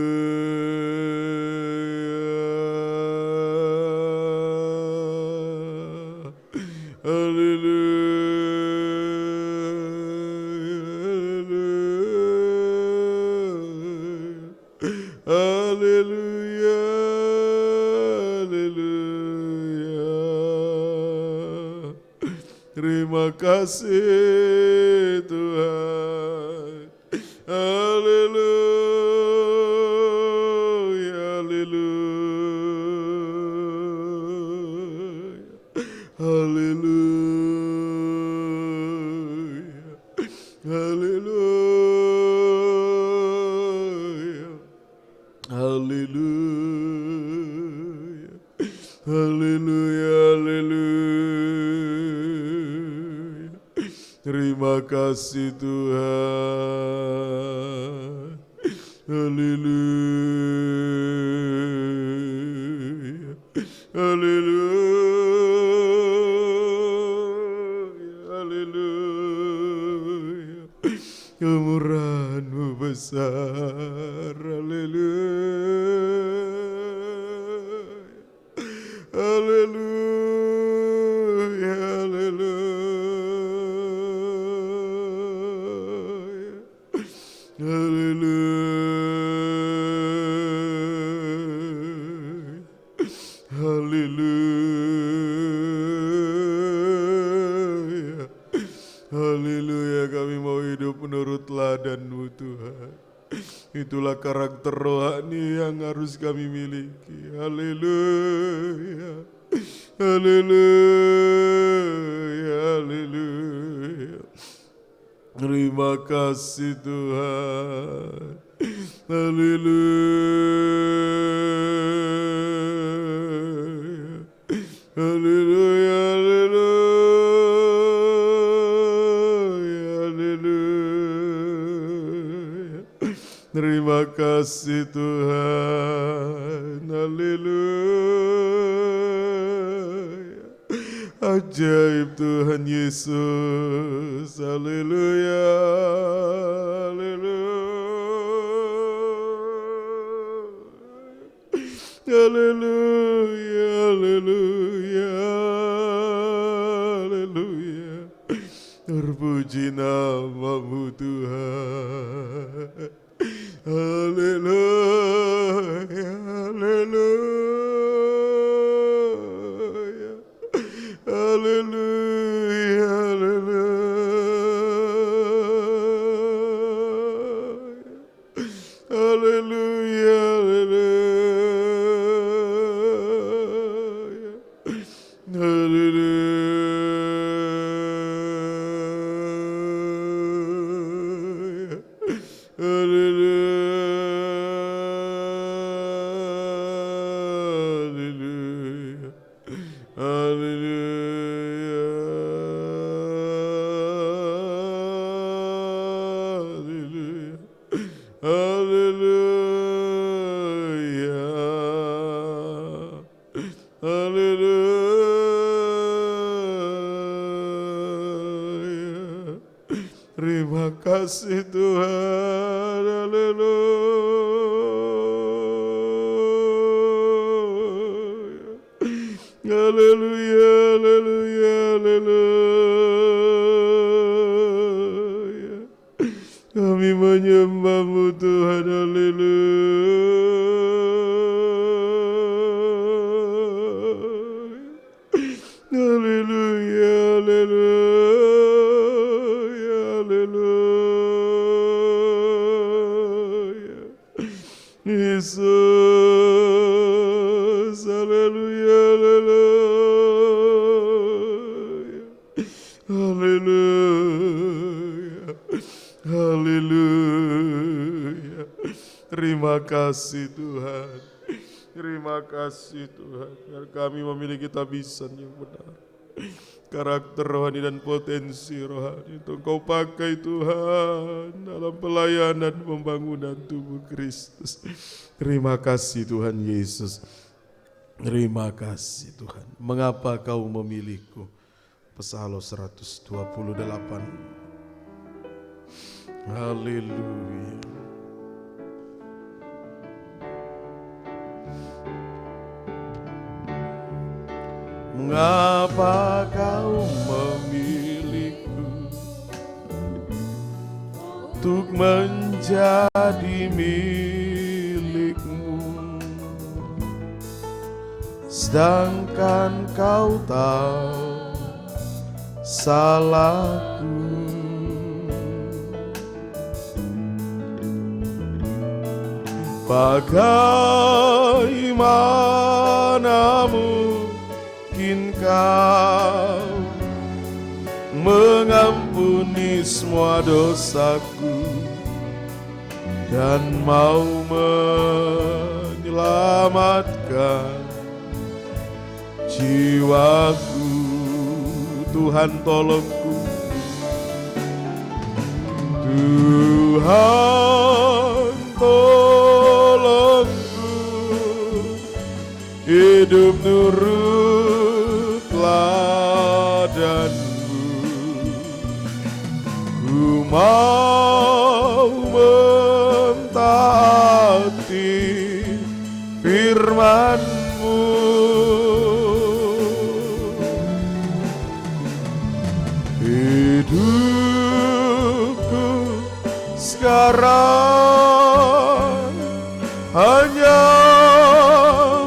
Haleluya. Haleluya. Terima kasih Tuhan. Haleluya. Haleluya. Haleluya. Haleluya. Haleluya. Haleluya. Haleluya. Terima kasih Tuhan. Haleluya. Haleluya. Haleluya. Kemurahan-Mu besar. Haleluya. Haleluya. Haleluya. Haleluya. Haleluya. Haleluya. Haleluya, kami mau hidup menurut teladan-Mu Tuhan. Itulah karakter rohani yang harus kami miliki. Haleluya. Haleluya. Haleluya. Terima kasih Tuhan. Haleluya. Haleluya. Haleluya. Haleluya. Terima kasih Tuhan. Haleluya. Ajaib Tuhan Yesus. Haleluya. Haleluya. Haleluya. Haleluya. Haleluya. Terpuji nama-Mu Tuhan. Haleluya. Haleluya. Haleluya. Haleluya. Haleluya. Terima kasih Tuhan. Haleluya. Haleluya. Haleluya. Haleluya. Kami menyembah-Mu Tuhan. Haleluya. Haleluya. Haleluya. Yesus, haleluya, haleluya, haleluya, haleluya. Terima kasih Tuhan, terima kasih Tuhan, biar kami memiliki tabisan yang benar. Karakter rohani dan potensi rohani itu Engkau pakai Tuhan dalam pelayanan pembangunan tubuh Kristus. Terima kasih Tuhan Yesus. Terima kasih Tuhan. Mengapa Kau memilihku? Psalm 128. Haleluya. Mengapa Kau memilihku untuk menjadi milik-Mu, sedangkan Kau tahu salahku. Bagaimana mungkin Kau mengampuni semua dosaku dan mau menyelamatkan jiwaku. Tuhan tolongku, Tuhan tolongku, hidup nurut teladan-Mu. Ku mau mentaati firman-Mu. Hidupku sekarang hanya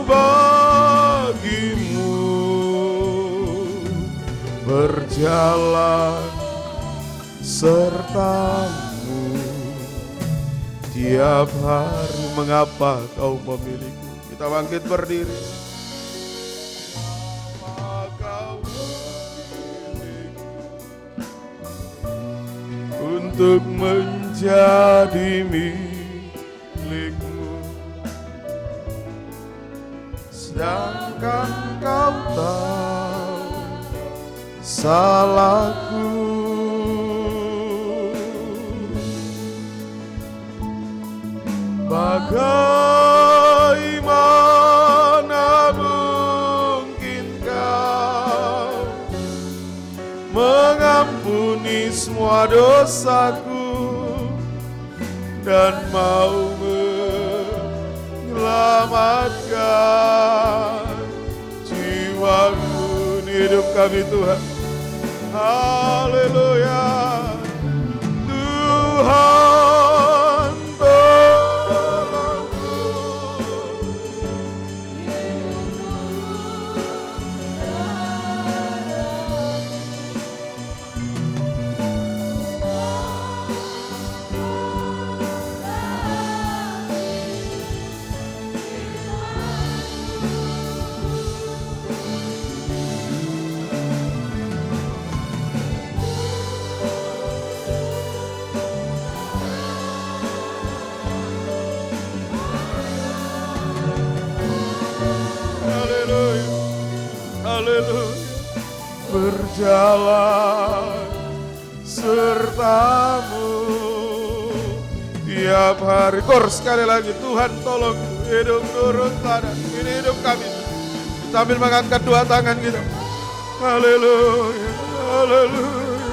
bagi-Mu, berjalan serta sertamu tiap hari. Mengapa kau memilihku? Kita bangkit berdiri. Mengapa kau memilihku untuk menjadi milikmu, sedangkan kau tahu salahku. Bagaimana mungkin kau mengampuni semua dosaku dan mau menyelamatkan jiwaku. Hidup kami Tuhan. Haleluya. Tuhan tolongku. Berjalan sertamu tiap hari. Kor sekali lagi, Tuhan tolong hidup turun teladan. Ini hidup kami. Sambil mengangkat dua tangan kita. Haleluya, haleluya.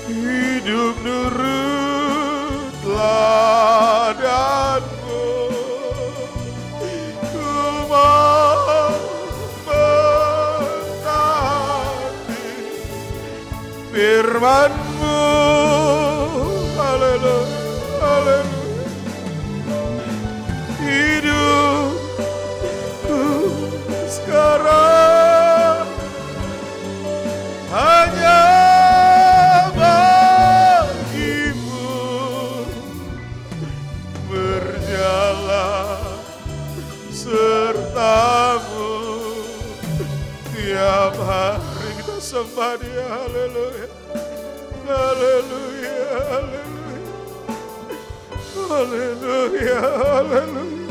Hidup nurut teladanmu. Firman-Mu, haleluya, haleluya. Hidupku sekarang hanya bagi-Mu, berjalan serta-Mu tiap hari. Kita sembah Dia, haleluya. Haleluya, haleluya. Haleluya, haleluya.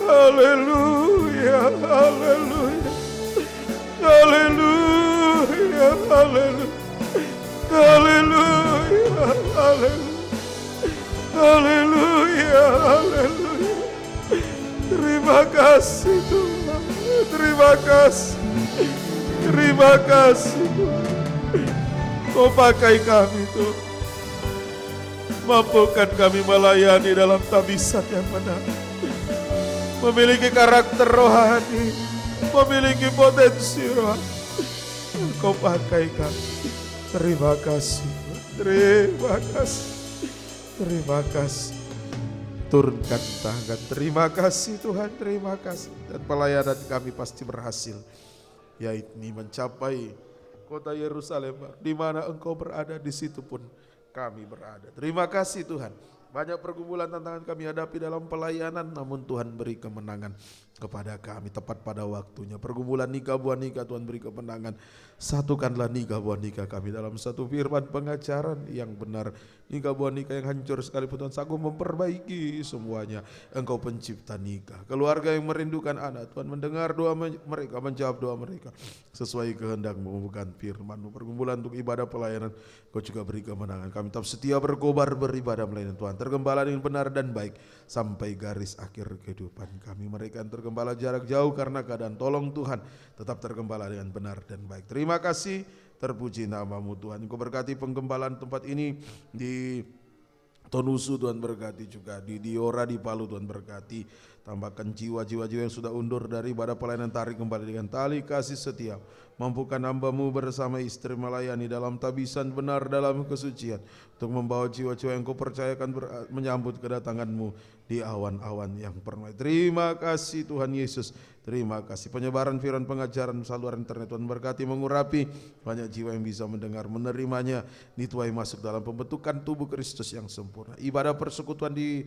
Haleluya, haleluya. Haleluya, haleluya. Haleluya, haleluya. Haleluya, haleluya. Terima kasih Tuhan. Terima kasih. Terima kasih Tuhan. Kau pakai kami Tuhan. Mampukan kami melayani dalam tabisan yang benar. Memiliki karakter rohani. Memiliki potensi rohani. Kau pakai kami. Terima kasih. Terima kasih. Terima kasih. Turunkan tangan. Terima kasih Tuhan. Terima kasih. Dan pelayanan kami pasti berhasil. Yaitu mencapai kota Yerusalem, di mana Engkau berada, di situ pun kami berada. Terima kasih Tuhan. Banyak pergumulan tantangan kami hadapi dalam pelayanan, namun Tuhan beri kemenangan kepada kami tepat pada waktunya. Pergumulan nikah buah nikah, Tuhan beri kemenangan. Satukanlah nikah buah nikah kami dalam satu firman pengajaran yang benar. Nikah buah nikah yang hancur sekalipun Tuhan sanggup memperbaiki semuanya. Engkau pencipta nikah. Keluarga yang merindukan anak, Tuhan mendengar doa mereka, menjawab doa mereka sesuai kehendak-Mu, bukan firman-Mu. Pergumulan untuk ibadah pelayanan, Kau juga beri kemenangan. Kami tetap setia berkobar beribadah melayani Tuhan, tergembala dengan benar dan baik sampai garis akhir kehidupan kami. Mereka yang tergembala jarak jauh karena keadaan, tolong Tuhan tetap tergembala dengan benar dan baik. Terima kasih, terpuji nama-Mu Tuhan. Engkau berkati penggembalaan tempat ini di Tonusu, Tuhan berkati juga di Diora di Palu, Tuhan berkati Tambahkan jiwa-jiwa yang sudah undur dari ibadah pelayanan, tarik kembali dengan tali kasih setia. Mampukan hamba-Mu bersama istri melayani dalam tabisan benar dalam kesucian, untuk membawa jiwa-jiwa yang Kau percayakan menyambut kedatangan-Mu di awan-awan yang permai. Terima kasih Tuhan Yesus. Terima kasih penyebaran firman, pengajaran saluran internet Tuhan berkati, mengurapi banyak jiwa yang bisa mendengar, menerimanya, dituai masuk dalam pembentukan tubuh Kristus yang sempurna. Ibadah persekutuan di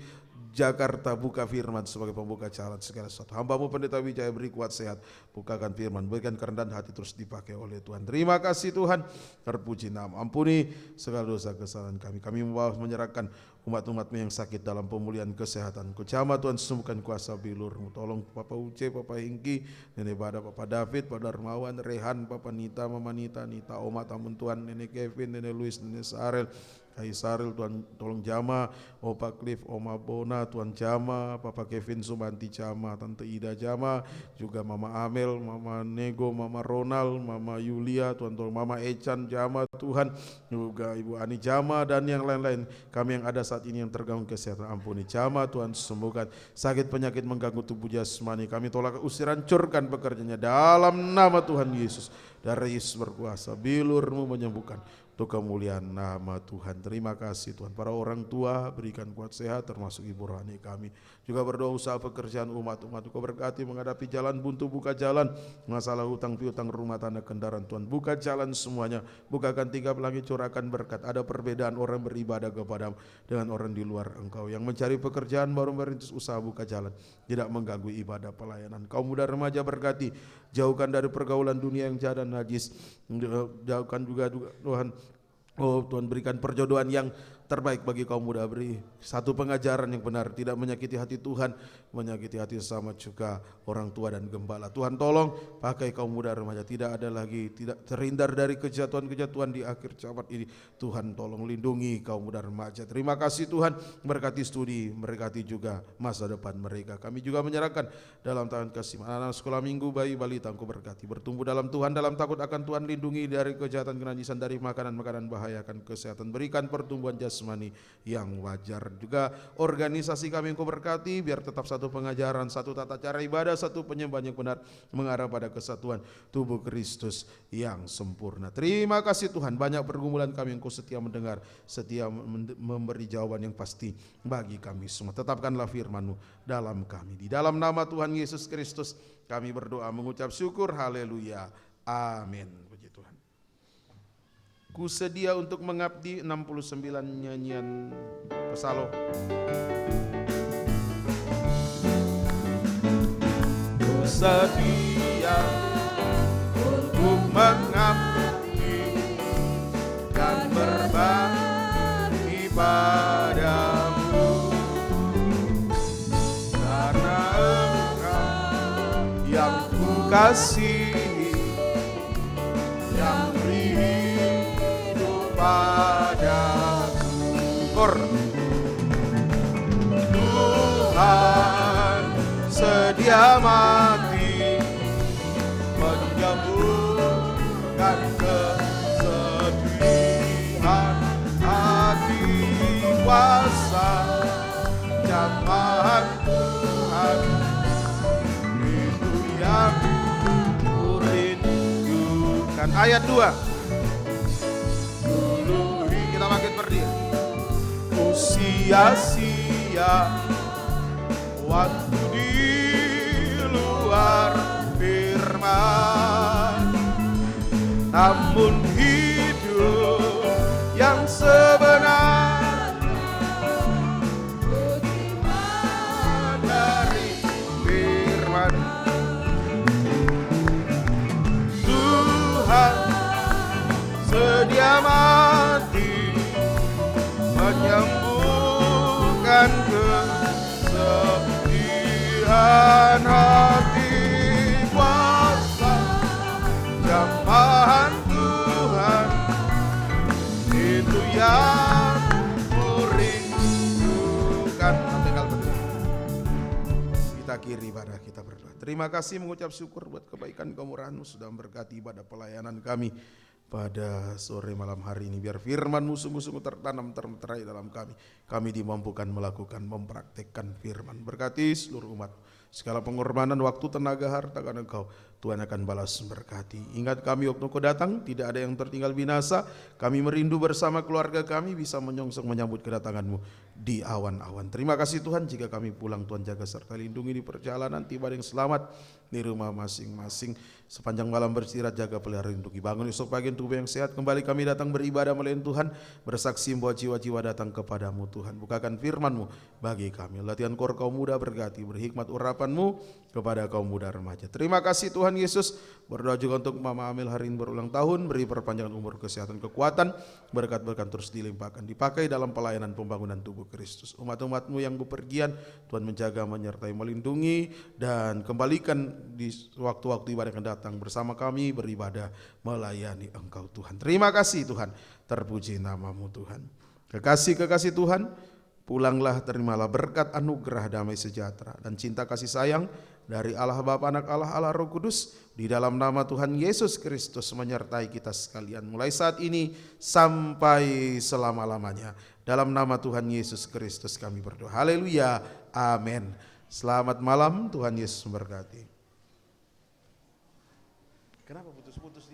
Jakarta, buka firman sebagai pembuka jalan segala sesuatu. Hamba-Mu Pendeta Wijaya beri kuat sehat, bukakan firman, berikan kerendahan hati terus dipakai oleh Tuhan. Terima kasih Tuhan, terpuji nama. Ampuni segala dosa kesalahan kami. Kami menyerahkan umat-umat-Mu yang sakit dalam pemulihan kesehatan. Kau jamah Tuhan, sembuhkan kuasa bilur-Mu. Tolong Papa Uce, Papa Hingki, Nenek Bada, Papa David, Pak Darmawan, Rehan, Papa Nita, Mama Nita, Nita Oma, Tamun Tuhan, Nenek Kevin, Nenek Luis, Nenek Sarel, Saril, Tuhan tolong jama, Opa Cliff, Oma Bona, Tuhan jama, Papa Kevin Subanti jama, Tante Ida jama, juga Mama Amel, Mama Nego, Mama Ronald, Mama Yulia, Tuhan tolong Mama Echan jama Tuhan, juga Ibu Ani jama, dan yang lain-lain. Kami yang ada saat ini yang terganggu kesehatan, ampuni jama Tuhan, sembuhkan. Sakit penyakit mengganggu tubuh jasmani, kami tolak, usir, hancurkan pekerjaannya dalam nama Tuhan Yesus. Darah Yesus berkuasa, bilur-Mu menyembuhkan, untuk kemuliaan nama Tuhan. Terima kasih Tuhan. Para orang tua berikan kuat sehat, termasuk Ibu Rohani kami. Juga berdoa usaha pekerjaan umat-umat, Kau berkati menghadapi jalan buntu, buka jalan. Masalah hutang piutang, rumah tangga, kendaraan Tuhan, buka jalan semuanya. Bukakan tiga langit, curahkan berkat. Ada perbedaan orang beribadah kepada-Mu dengan orang di luar Engkau. Yang mencari pekerjaan baru merintis usaha, buka jalan, tidak mengganggu ibadah pelayanan. Kaum muda remaja berkati, jauhkan dari pergaulan dunia yang jahat dan najis. Jauhkan juga Tuhan, oh Tuhan, berikan perjodohan yang terbaik bagi kaum muda. Beri satu pengajaran yang benar, tidak menyakiti hati Tuhan, menyakiti hati sesama, juga orang tua dan gembala. Tuhan tolong pakai kaum muda remaja, tidak ada lagi, tidak terhindar dari kejatuhan-kejatuhan di akhir zaman ini. Tuhan tolong lindungi kaum muda remaja. Terima kasih Tuhan, berkati studi, berkati juga masa depan mereka. Kami juga menyerahkan dalam tangan kasih anak-anak sekolah minggu, bayi balita, Engkau berkati, bertumbuh dalam Tuhan, dalam takut akan Tuhan, lindungi dari kejahatan, kenajisan, dari makanan-makanan bahayakan kesehatan, berikan pertumbuhan jasmani yang wajar. Juga organisasi kami Engkau berkati, biar tetap satu pengajaran, satu tata cara ibadah, satu penyembahan yang benar, mengarah pada kesatuan tubuh Kristus yang sempurna. Terima kasih Tuhan, banyak pergumulan kami Engkau setia mendengar, setia memberi jawaban yang pasti bagi kami semua. Tetapkanlah firman-Mu dalam kami. Di dalam nama Tuhan Yesus Kristus kami berdoa, mengucap syukur, haleluya, amin. Puji Tuhan. Ku sedia untuk mengabdi, 69 nyanyian Pesalo. Ku sedia untuk mengabdi dan berbakti padamu, karena Engkau yang ku kasihi, yang beri hidup padaku. Tuhan sedia mati menyembuhkan kesedihan hati, kuasa jamahan Tuhan itu yang ku rindukan. Ayat 2 dulu kita makin berdiri. Ku sia-sia waktu di luar firman, namun hidup yang sebenar dari firman Tuhan sedia mati menyembuhkan kesedihan hati, kuasa jamahan Tuhan itu yang ku rindukan. Kita akhiri ibadah kita berdoa. Terima kasih, mengucap syukur buat kebaikan kemurahan-Mu sudah memberkati ibadah pelayanan kami pada sore malam hari ini. Biar firman-Mu sungguh-sungguh tertanam termeterai dalam kami. Kami dimampukan melakukan, mempraktekkan firman. Berkati seluruh umat. Segala pengorbanan waktu, tenaga, harta karena Engkau, Tuhan akan balas berkati. Ingat kami waktu Kau datang, tidak ada yang tertinggal binasa. Kami merindu bersama keluarga kami bisa menyongsong menyambut kedatangan-Mu di awan-awan. Terima kasih Tuhan, jika kami pulang Tuhan jaga serta lindungi di perjalanan, tiba dengan selamat di rumah masing-masing. Sepanjang malam beristirahat, jaga pelihara lindungi. Bangun esok pagi tubuh yang sehat, kembali kami datang beribadah melayani Tuhan, bersaksi bahwa jiwa-jiwa datang kepadamu Tuhan. Bukakan firman-Mu bagi kami. Latihan kor kaum muda berkati, berhikmat urapan-Mu kepada kaum muda remaja. Terima kasih Tuhan Yesus. Berdoa juga untuk Mama Amel hari ini berulang tahun, beri perpanjangan umur, kesehatan, kekuatan, berkat-berkat terus dilimpahkan, dipakai dalam pelayanan pembangunan tubuh Kristus. Umat-umat-Mu yang bepergian, Tuhan menjaga, menyertai, melindungi, dan kembalikan di waktu-waktu ibadah yang datang bersama kami beribadah melayani Engkau Tuhan. Terima kasih Tuhan, terpuji nama-Mu Tuhan. Kekasih-kekasih Tuhan, pulanglah, terimalah berkat, anugerah, damai sejahtera, dan cinta kasih sayang dari Allah Bapa, Anak, Allah Roh Kudus, di dalam nama Tuhan Yesus Kristus menyertai kita sekalian mulai saat ini sampai selama-lamanya. Dalam nama Tuhan Yesus Kristus kami berdoa. Haleluya. Amin. Selamat malam, Tuhan Yesus memberkati. Kenapa putus-putus dia?